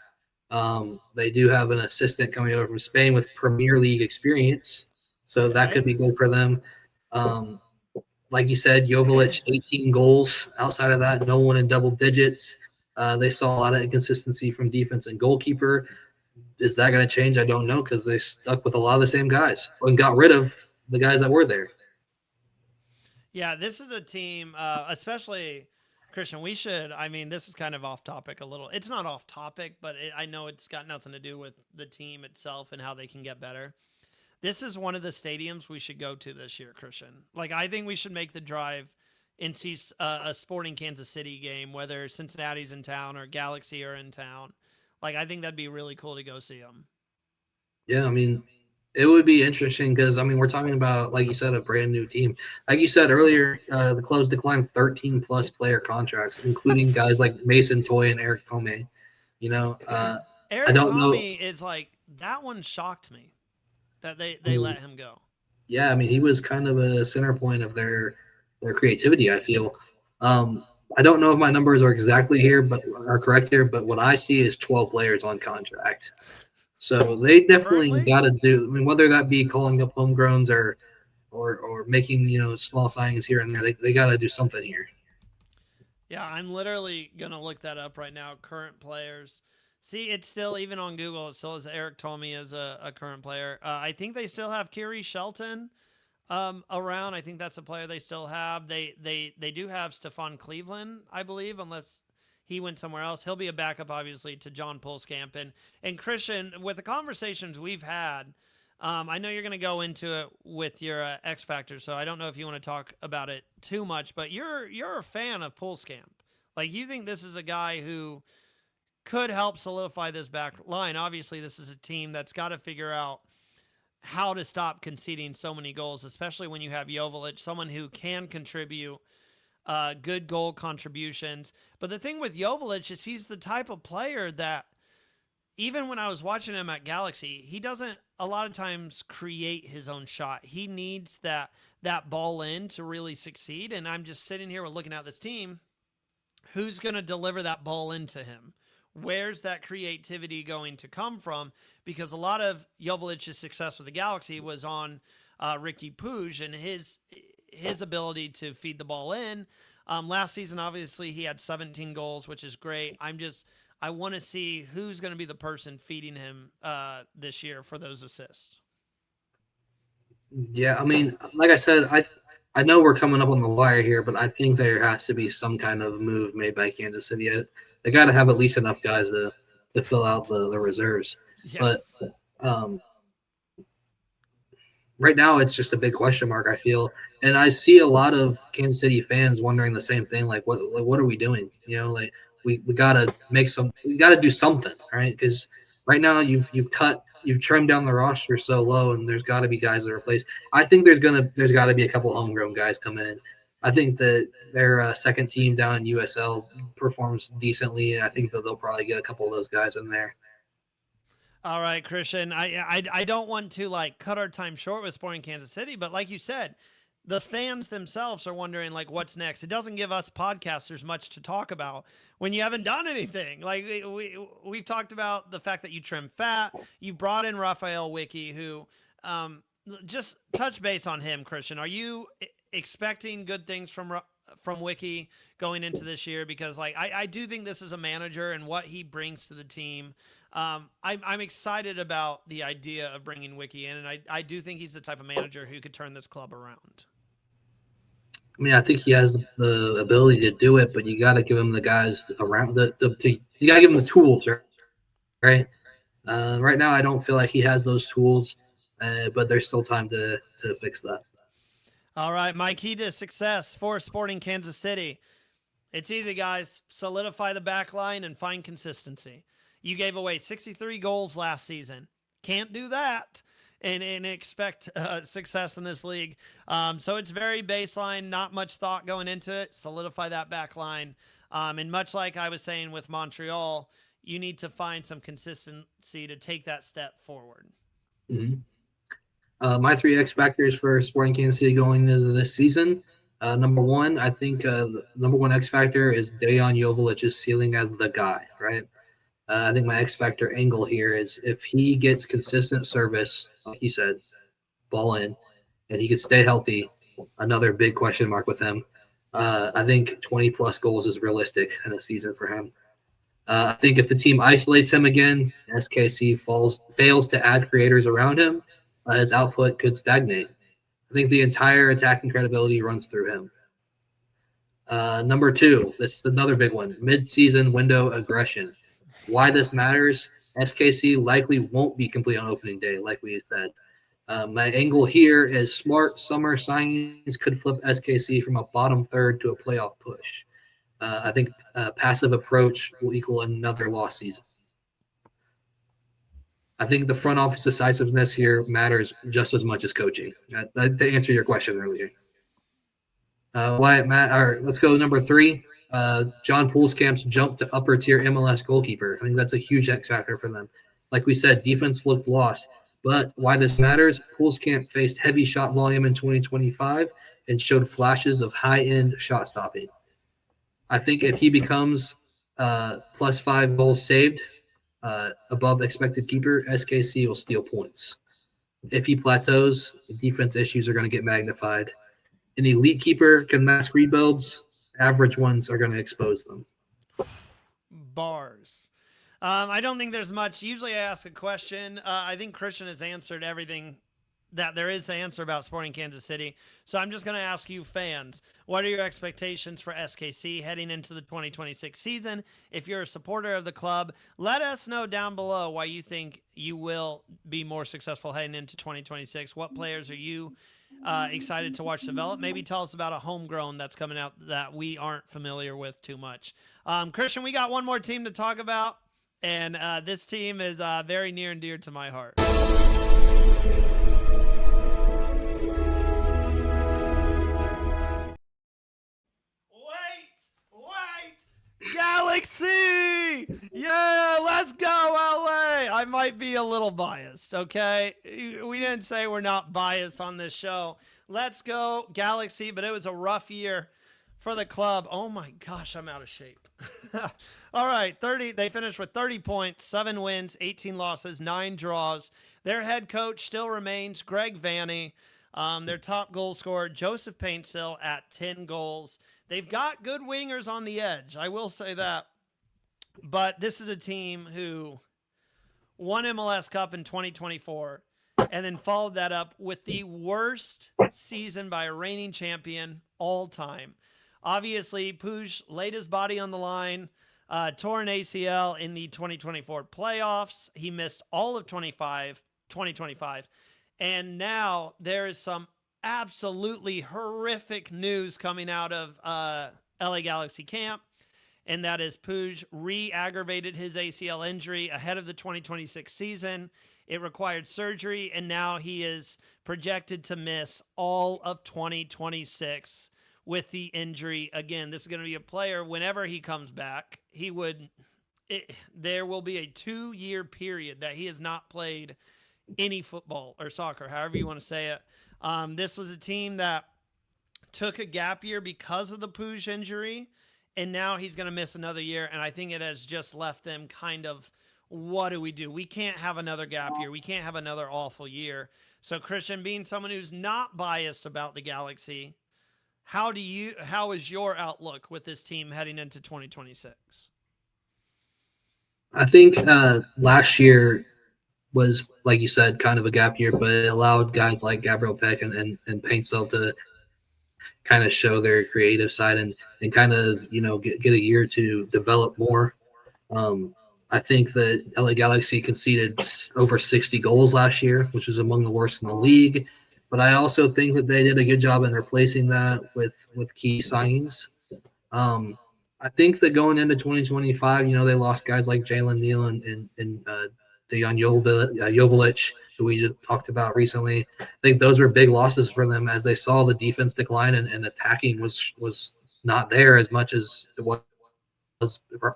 They do have an assistant coming over from Spain with Premier League experience, so that could be good for them. Like you said, Joveljic, 18 goals. Outside of that, no one in double digits. They saw a lot of inconsistency from defense and goalkeeper. Is that going to change? I don't know because they stuck with a lot of the same guys and got rid of the guys that were there. Yeah, this is a team, especially Christian. This is kind of off topic a little. It's not off topic, but I know it's got nothing to do with the team itself and how they can get better. This is one of the stadiums we should go to this year, Christian. Like, I think we should make the drive and see a Sporting Kansas City game, whether Cincinnati's in town or Galaxy are in town. Like, I think that'd be really cool to go see them. Yeah, I mean, it would be interesting because, we're talking about, like you said, a brand new team. Like you said earlier, the clubs declined 13-plus player contracts, including guys like Mason Toye and Eric Tome. Eric I don't Tome know. is like, that one shocked me that they let him go. Yeah, he was kind of a center point of their creativity, I feel. I don't know if my numbers are exactly here, but are correct here, but what I see is 12 players on contract. So they definitely got to do. Whether that be calling up homegrowns or making small signings here and there, they got to do something here. Yeah, I'm literally gonna look that up right now. Current players. See, it's still even on Google. It still has Eric Tome as a current player. I think they still have Kiri Shelton around. I think that's a player they still have. They do have Stefan Cleveland, I believe, unless he went somewhere else. He'll be a backup, obviously, to John Pulskamp. And Christian, with the conversations we've had, I know you're going to go into it with your X Factor, so I don't know if you want to talk about it too much, but you're a fan of Pulskamp. Like, you think this is a guy who could help solidify this back line. Obviously, this is a team that's got to figure out how to stop conceding so many goals, especially when you have Joveljic, someone who can contribute good goal contributions. But the thing with Joveljic is he's the type of player that, even when I was watching him at Galaxy, he doesn't a lot of times create his own shot. He needs that ball in to really succeed. And I'm just sitting here looking at this team. who's going to deliver that ball into him? Where's that creativity going to come from? Because a lot of Jovic's success with the Galaxy was on Ricky Puig and his ability to feed the ball in. Last season, obviously, he had 17 goals, which is great. I want to see who's going to be the person feeding him this year for those assists. Yeah, I mean, like I said, I know we're coming up on the wire here, but I think there has to be some kind of move made by Kansas City. They got to have at least enough guys to fill out the reserves. Yeah. But um, right now, it's just a big question mark, I feel. And I see a lot of Kansas City fans wondering the same thing, like, what are we doing? You know, like we got to we got to do something, right? Because right now you've trimmed down the roster so low, and there's got to be guys to replace. I think there's got to be a couple homegrown guys come in. I think that their second team down in USL performs decently, and I think that they'll probably get a couple of those guys in there. All right, Christian. I don't want to like cut our time short with Sporting Kansas City, but like you said, the fans themselves are wondering like what's next. It doesn't give us podcasters much to talk about when you haven't done anything. Like we've talked about the fact that you trim fat. You brought in Raphael Wiki, who just touch base on him, Christian. Are you expecting good things from Wiki going into this year? Because like I do think this is a manager and what he brings to the team. I'm excited about the idea of bringing Wiki in, and I do think he's the type of manager who could turn this club around. I mean, I think he has the ability to do it, but you got to give him the guys around you got to give him the tools, right? Right now, I don't feel like he has those tools, but there's still time to fix that. All right, my key to success for Sporting Kansas City. It's easy, guys. Solidify the back line and find consistency. You gave away 63 goals last season. Can't do that and expect success in this league. So it's very baseline, not much thought going into it. Solidify that back line. And much like I was saying with Montreal, you need to find some consistency to take that step forward. My 3 X factors for Sporting Kansas City going into this season. Number one, I think the number one X factor is Dejan Jovic's ceiling as the guy, right? I think my X factor angle here is if he gets consistent service, like you said, ball in, and he can stay healthy, another big question mark with him. I think 20-plus goals is realistic in a season for him. I think if the team isolates him again, SKC fails to add creators around him, his output could stagnate. I think the entire attacking credibility runs through him. Number 2, this is another big one, mid-season window aggression. Why this matters, SKC likely won't be complete on opening day, like we said. My angle here is smart summer signings could flip SKC from a bottom third to a playoff push. I think passive approach will equal another lost season. I think the front office decisiveness here matters just as much as coaching. To answer your question earlier. Let's go number 3. John Poolskamp's jump to upper tier MLS goalkeeper. I think that's a huge X factor for them. Like we said, defense looked lost. But why this matters, Poolskamp faced heavy shot volume in 2025 and showed flashes of high-end shot stopping. I think if he becomes plus 5 goals saved above expected keeper, SKC will steal points. If he plateaus, the defense issues are going to get magnified. An elite keeper can mask rebuilds. Average ones are going to expose them. Bars. I don't think there's much. Usually I ask a question. I think Christian has answered everything that there is to answer about Sporting Kansas City. So I'm just going to ask you fans, what are your expectations for SKC heading into the 2026 season? If you're a supporter of the club, let us know down below why you think you will be more successful heading into 2026. What players are you excited to watch develop? Maybe tell us about a homegrown that's coming out that we aren't familiar with too much. Christian, we got one more team to talk about, and this team is very near and dear to my heart. Galaxy! Yeah, let's go, LA! I might be a little biased, okay? We didn't say we're not biased on this show. Let's go, Galaxy, but it was a rough year for the club. Oh my gosh, I'm out of shape. All right, 30. They finished with 30 points, 7 wins, 18 losses, 9 draws. Their head coach still remains Greg Vanney. Their top goal scorer, Joseph Paintsil, at 10 goals. They've got good wingers on the edge. I will say that. But this is a team who won MLS Cup in 2024 and then followed that up with the worst season by a reigning champion all time. Obviously, Puig laid his body on the line, tore an ACL in the 2024 playoffs. He missed all of 2025. And now there is some absolutely horrific news coming out of LA Galaxy camp, and that is Puig re-aggravated his ACL injury ahead of the 2026 season. It required surgery, and now he is projected to miss all of 2026 with the injury. Again, this is going to be a player, whenever he comes back, there will be a 2-year period that he has not played any football or soccer, however you want to say it. This was a team that took a gap year because of the Puig injury, and now he's going to miss another year, and I think it has just left them kind of, what do we do? We can't have another gap year. We can't have another awful year. So, Christian, being someone who's not biased about the Galaxy, how is your outlook with this team heading into 2026? I think last year was, like you said, kind of a gap year, but it allowed guys like Gabriel Peck and Paintsil to kind of show their creative side and kind of, get a year to develop more. I think that LA Galaxy conceded over 60 goals last year, which is among the worst in the league. But I also think that they did a good job in replacing that with key signings. I think that going into 2025, they lost guys like Jalen Neal and Dejan Joveljic, who we just talked about recently. I think those were big losses for them as they saw the defense decline and attacking was not there as much as it was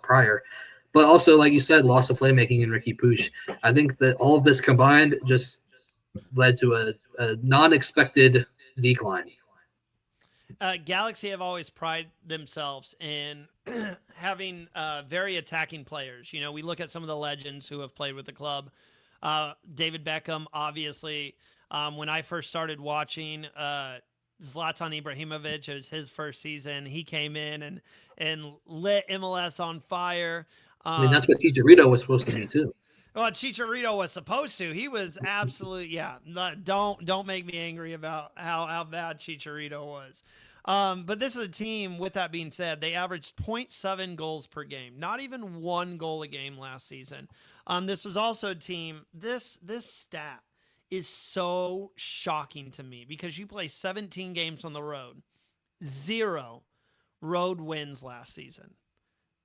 prior. But also, like you said, loss of playmaking in Ricky Puig. I think that all of this combined just led to a non-expected decline. Galaxy have always prided themselves in having very attacking players. We look at some of the legends who have played with the club. David Beckham, obviously. When I first started watching Zlatan Ibrahimovic, it was his first season. He came in and lit MLS on fire. That's what Chicharito was supposed to be too. Well, Chicharito was supposed to. He was absolutely, yeah. Don't make me angry about how bad Chicharito was. But this is a team, with that being said, they averaged 0.7 goals per game. Not even 1 goal a game last season. This was also a team, this stat is so shocking to me because you play 17 games on the road. 0 road wins last season.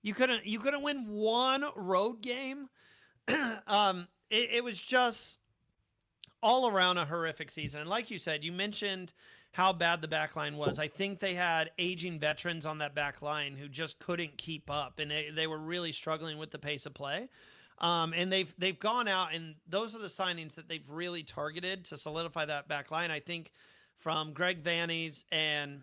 You couldn't win 1 road game. It was just all around a horrific season. And like you said, you mentioned how bad the back line was. I think they had aging veterans on that back line who just couldn't keep up, and they were really struggling with the pace of play. And they've gone out, and those are the signings that they've really targeted to solidify that back line. I think from Greg Vanney's and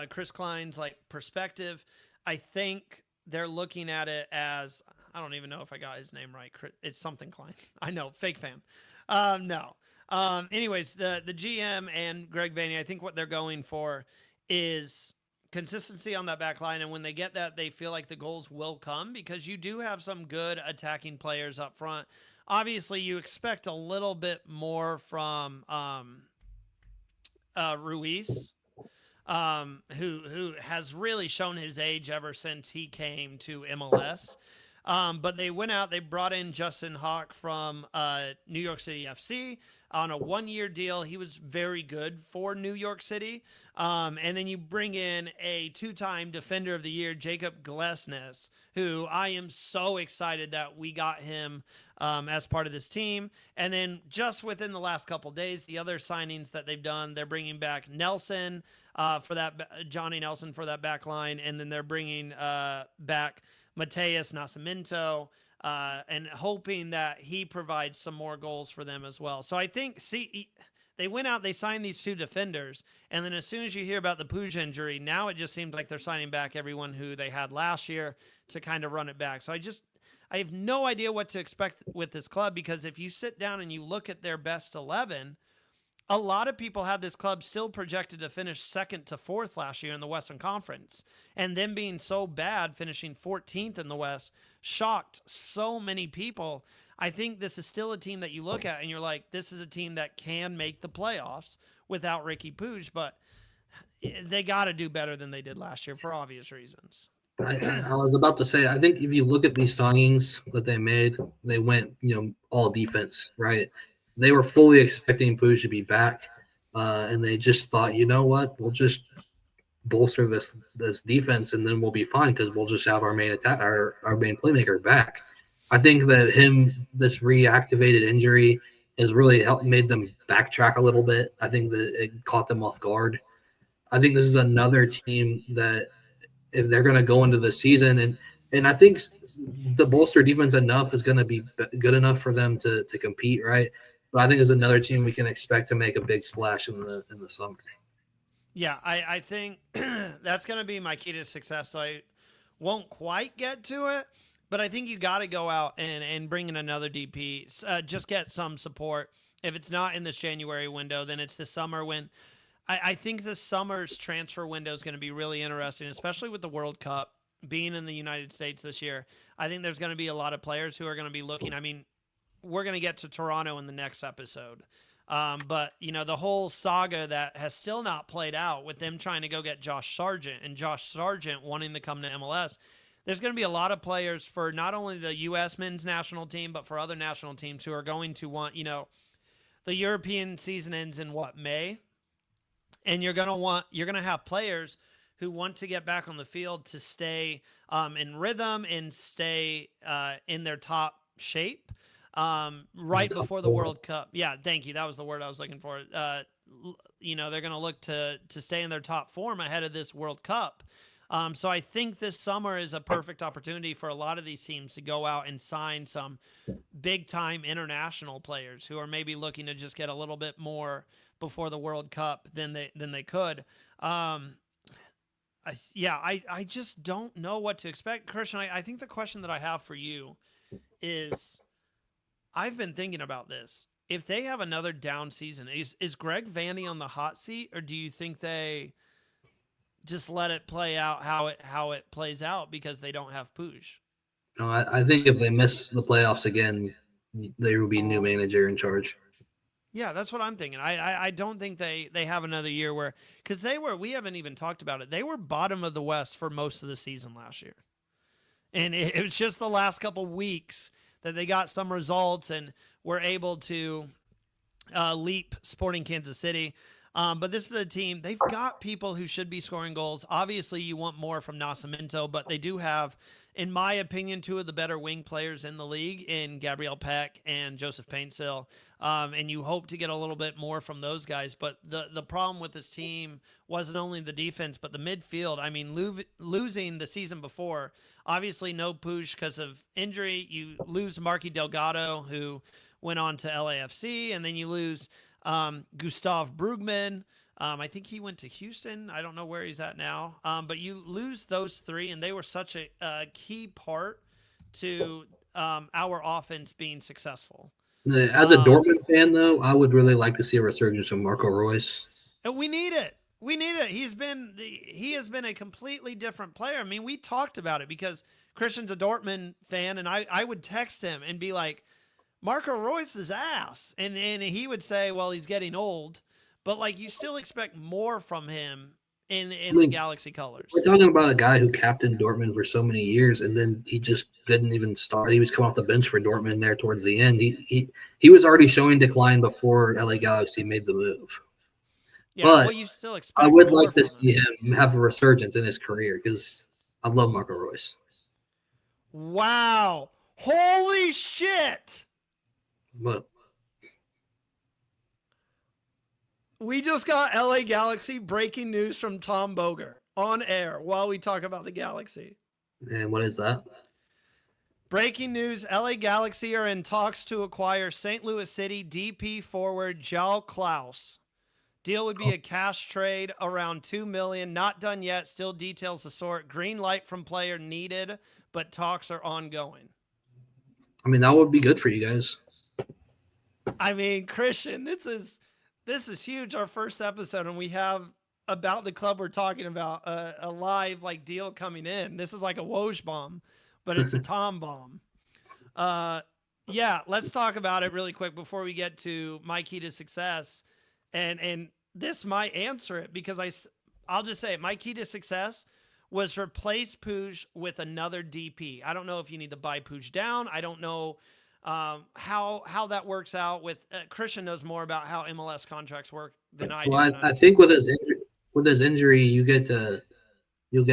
Chris Klein's perspective, I think they're looking at it as, I don't even know if I got his name right. It's something Klein. I know, fake fan. No. Anyways, the GM and Greg Vanney, I think what they're going for is consistency on that back line. And when they get that, they feel like the goals will come because you do have some good attacking players up front. Obviously, you expect a little bit more from Ruiz. Who has really shown his age ever since he came to MLS. But they went out, they brought in Justin Hawk from New York City FC on a 1-year deal. He was very good for New York City. And then you bring in a 2-time Defender of the Year, Jacob Glesnes, who I am so excited that we got him as part of this team. And then just within the last couple of days, the other signings that they've done, they're bringing back Nelson Johnny Nelson for that back line. And then they're bringing back Mateus Nascimento, and hoping that he provides some more goals for them as well. So I think, they went out, they signed these two defenders, and then as soon as you hear about the Puig injury, now it just seems like they're signing back everyone who they had last year to kind of run it back. So I have no idea what to expect with this club, because if you sit down and you look at their best 11, a lot of people had this club still projected to finish second to fourth last year in the Western Conference. And them being so bad, finishing 14th in the West, shocked so many people. I think this is still a team that you look at and you're like, this is a team that can make the playoffs without Ricky Puig, but they got to do better than they did last year for obvious reasons. I was about to say, I think if you look at these signings that they made, they went, all defense, right? They were fully expecting Puig to be back, and they just thought, you know what, we'll just bolster this defense, and then we'll be fine because we'll just have our main attack, our main playmaker back. I think that this reactivated injury has really made them backtrack a little bit. I think that it caught them off guard. I think this is another team that, if they're going to go into the season, and I think the bolster defense enough is going to be good enough for them to compete, right? But I think there's another team we can expect to make a big splash in the summer. Yeah, I think that's going to be my key to success. So I won't quite get to it, but I think you got to go out and bring in another DP. Just get some support. If it's not in this January window, then it's the summer when I think the summer's transfer window is going to be really interesting, especially with the World Cup being in the United States this year. I think there's going to be a lot of players who are going to be looking. I mean, we're going to get to Toronto in the next episode. But, the whole saga that has still not played out with them trying to go get Josh Sargent and Josh Sargent wanting to come to MLS, there's going to be a lot of players for not only the U.S. men's national team, but for other national teams who are going to want, the European season ends in May? And you're going to have players who want to get back on the field to stay in rhythm and stay in their top shape right before the World Cup. Yeah, thank you. That was the word I was looking for. They're going to look to stay in their top form ahead of this World Cup. So I think this summer is a perfect opportunity for a lot of these teams to go out and sign some big-time international players who are maybe looking to just get a little bit more before the World Cup than they could. I just don't know what to expect. Christian, I think the question that I have for you is, I've been thinking about this. If they have another down season, is Greg Vanney on the hot seat, or do you think they just let it play out how it plays out because they don't have Puig? No, I think if they miss the playoffs again, there will be a new manager in charge. Yeah, that's what I'm thinking. I don't think they have another year where, because we haven't even talked about it. They were bottom of the West for most of the season last year. And it was just the last couple weeks that they got some results and were able to leap Sporting Kansas City. But this is a team, they've got people who should be scoring goals. Obviously, you want more from Nascimento, but they do have, in my opinion, two of the better wing players in the league in Gabriel Peck and Joseph Paintsil. And you hope to get a little bit more from those guys. But the problem with this team wasn't only the defense, but the midfield. I mean, losing the season before, obviously no Puig because of injury. You lose Marky Delgado, who went on to LAFC, and then you lose Gustav Brugman. I think he went to Houston. I don't know where he's at now. But you lose those three, and they were such a key part to our offense being successful. As a Dortmund fan, though, I would really like to see a resurgence of Marco Reus. And we need it. We need it. He has been a completely different player. I mean, we talked about it because Christian's a Dortmund fan, and I would text him and be like, Marco Reus is ass. And he would say, well, he's getting old. But, like, you still expect more from him in the Galaxy colors. We're talking about a guy who captained Dortmund for so many years, and then he just didn't even start. He was coming off the bench for Dortmund there towards the end. He was already showing decline before LA Galaxy made the move. Yeah, but well, you still expect I would like to him. see him have a resurgence in his career because I love Marco Reus. Wow. Holy shit. What? We just got LA Galaxy breaking news from Tom Boger on air while we talk about the Galaxy. And what is that? Breaking news: LA Galaxy are in talks to acquire St. Louis City DP forward João Klaus. Deal would be a cash trade around $2 million. Not done yet. Still details to sort. Green light from player needed, but talks are ongoing. I mean, that would be good for you guys. I mean, Christian, this is huge. Our first episode, and we have about the club we're talking about a live like deal coming in. This is like a Woj bomb, but it's a Tom bomb. Uh, yeah, let's talk about it really quick before we get to my key to success, and this might answer it because I'll just say it. My key to success was replace Pooch with another DP. I don't know if you need to buy Pooch down. I don't know how that works out. With Christian knows more about how MLS contracts work than I do. Well, I think with his injury, you'll get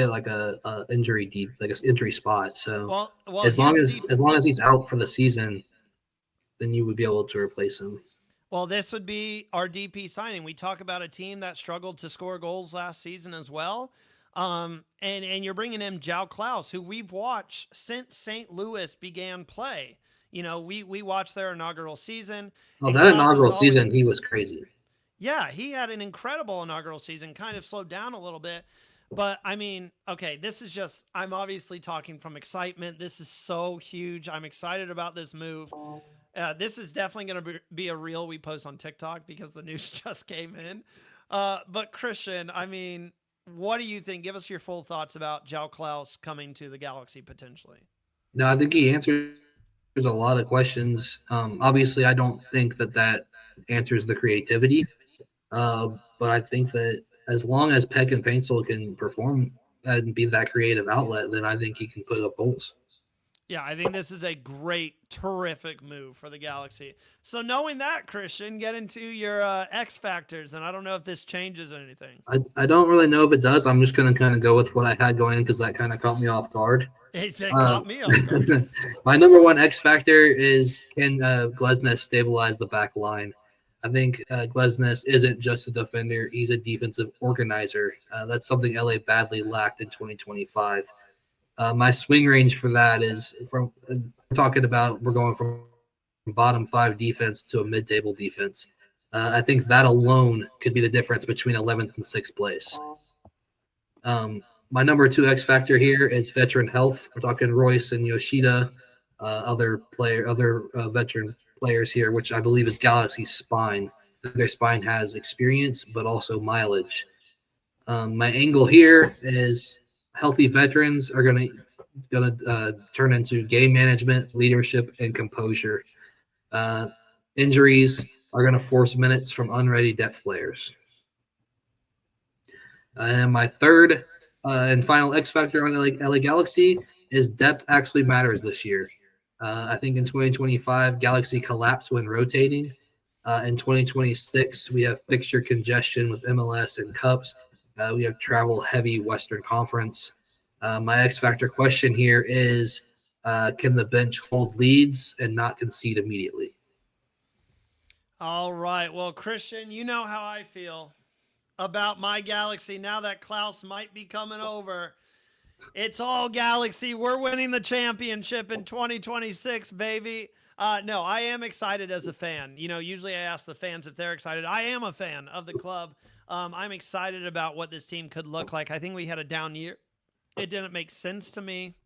like a injury deep, like an injury spot. So well, as he was long a as deep. as long as he's out for the season, then you would be able to replace him. Well, this would be our DP signing. We talk about a team that struggled to score goals last season as well. And you're bringing in João Klaus, who we've watched since St. Louis began play. You know, we watched their inaugural season. Well, And that Klaus has inaugural always, season, he was crazy. yeah, he had an incredible inaugural season, kind of slowed down a little bit. But I mean, okay, this is just, I'm obviously talking from excitement. This is so huge. I'm excited about this move. This is definitely going to be a reel we post on TikTok because the news just came in. But Christian, I mean, what do you think? Give us your full thoughts about João Klaus coming to the Galaxy potentially. No, I think he answers a lot of questions. Obviously, I don't think that answers the creativity. But I think that as long as Peck and Paintsel can perform and be that creative outlet, then I think he can put up goals. Yeah, I think this is a great, terrific move for the Galaxy. So, knowing that, Christian, get into your X factors, and I don't know if this changes anything. I don't really know if it does. I'm just going to kind of go with what I had going because that kind of caught me off guard. It caught me off guard. My number one X factor is can Glesnes stabilize the back line? I think Glesnes isn't just a defender; he's a defensive organizer. That's something LA badly lacked in 2025. My swing range for that is we're talking about we're going from bottom five defense to a mid-table defense. I think that alone could be the difference between 11th and 6th place. My number two X factor here is veteran health. We're talking Royce and Yoshida, other veteran players here, which I believe is Galaxy's spine. Their spine has experience, but also mileage. My angle here is healthy veterans are gonna turn into game management, leadership, and composure. Injuries are gonna force minutes from unready depth players. And my third and final X factor on LA Galaxy is depth actually matters this year. I think in 2025, Galaxy collapsed when rotating. In 2026, we have fixture congestion with MLS and Cups. We have travel heavy Western Conference. My X factor question here is can the bench hold leads and not concede immediately? All right. Well, Christian, you know how I feel about my Galaxy now that Klaus might be coming over. It's all Galaxy. We're winning the championship in 2026, baby. No, I am excited as a fan. You know, usually I ask the fans if they're excited. I am a fan of the club. I'm excited about what this team could look like. I think we had a down year. It didn't make sense to me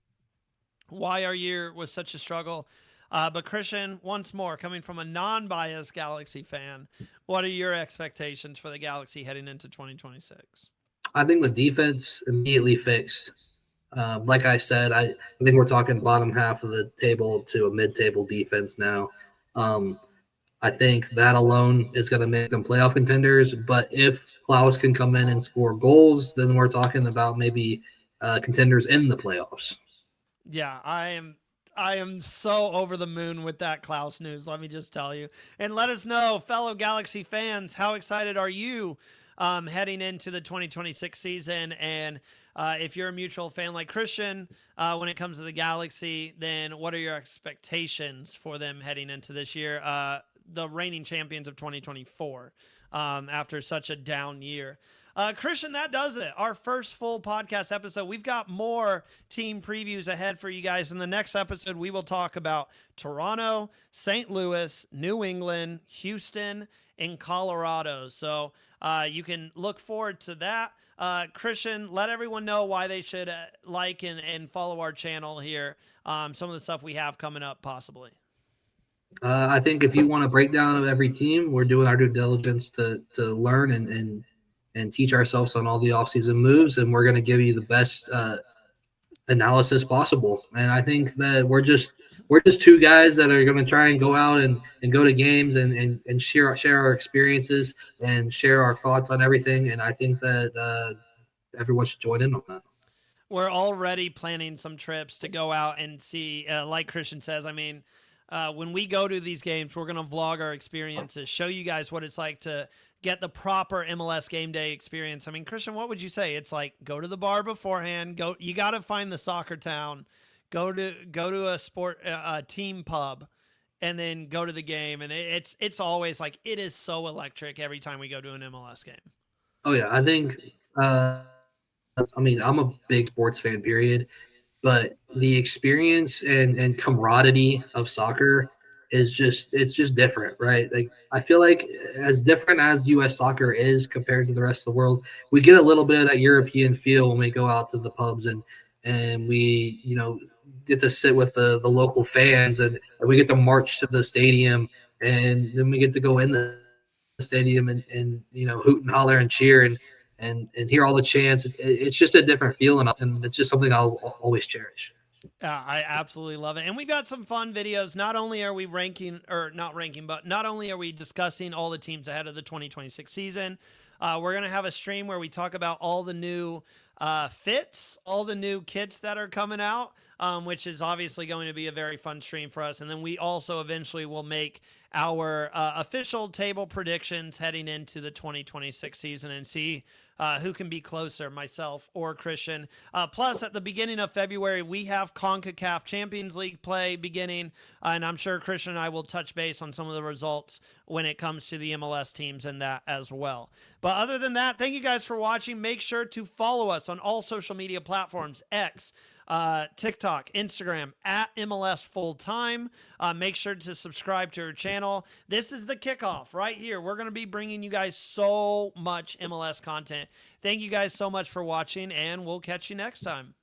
why our year was such a struggle. But Christian, once more, coming from a non-biased Galaxy fan, what are your expectations for the Galaxy heading into 2026? I think the defense immediately fixed. Like I said, I think we're talking bottom half of the table to a mid-table defense now. I think that alone is going to make them playoff contenders. But if Klaus can come in and score goals, then we're talking about maybe contenders in the playoffs. Yeah, I am so over the moon with that Klaus news. Let me just tell you, and let us know, fellow Galaxy fans, how excited are you heading into the 2026 season? And if you're a mutual fan like Christian, when it comes to the Galaxy, then what are your expectations for them heading into this year? The reigning champions of 2024 after such a down year. Christian, that does it. Our first full podcast episode. We've got more team previews ahead for you guys. In the next episode, we will talk about Toronto, St. Louis, New England, Houston, and Colorado. So you can look forward to that. Christian, let everyone know why they should like and follow our channel here. Some of the stuff we have coming up, possibly. I think if you want a breakdown of every team, we're doing our due diligence to learn and teach ourselves on all the offseason moves, and we're going to give you the best analysis possible. And I think that we're just two guys that are going to try and go out and go to games and share our experiences and share our thoughts on everything. And I think that everyone should join in on that. We're already planning some trips to go out and see, like Christian says, when we go to these games, we're going to vlog our experiences, show you guys what it's like to get the proper MLS game day experience. Christian, what would you say? It's like, go to the bar beforehand, you got to find the soccer town, go to a sport, team pub, and then go to the game. And it's always like, it is so electric every time we go to an MLS game. Oh yeah. I think, I'm a big sports fan, period. But the experience and camaraderie of soccer is just different, right? Like I feel like as different as US soccer is compared to the rest of the world, we get a little bit of that European feel when we go out to the pubs and we, get to sit with the local fans and we get to march to the stadium and then we get to go in the stadium and hoot and holler and cheer and hear all the chants. It's just a different feeling, and it's just something I'll always cherish. I absolutely love it. And we've got some fun videos. Not only are we not only are we discussing all the teams ahead of the 2026 season, we're going to have a stream where we talk about all the new fits, all the new kits that are coming out, which is obviously going to be a very fun stream for us. And then we also eventually will make our official table predictions heading into the 2026 season and see who can be closer, myself or Christian. Plus, at the beginning of February, we have CONCACAF Champions League play beginning, and I'm sure Christian and I will touch base on some of the results when it comes to the MLS teams and that as well. But other than that, thank you guys for watching. Make sure to follow us on all social media platforms, X, TikTok, Instagram, at MLS Fulltime. Make sure to subscribe to our channel. This is the kickoff right here. We're going to be bringing you guys so much MLS content. Thank you guys so much for watching, and we'll catch you next time.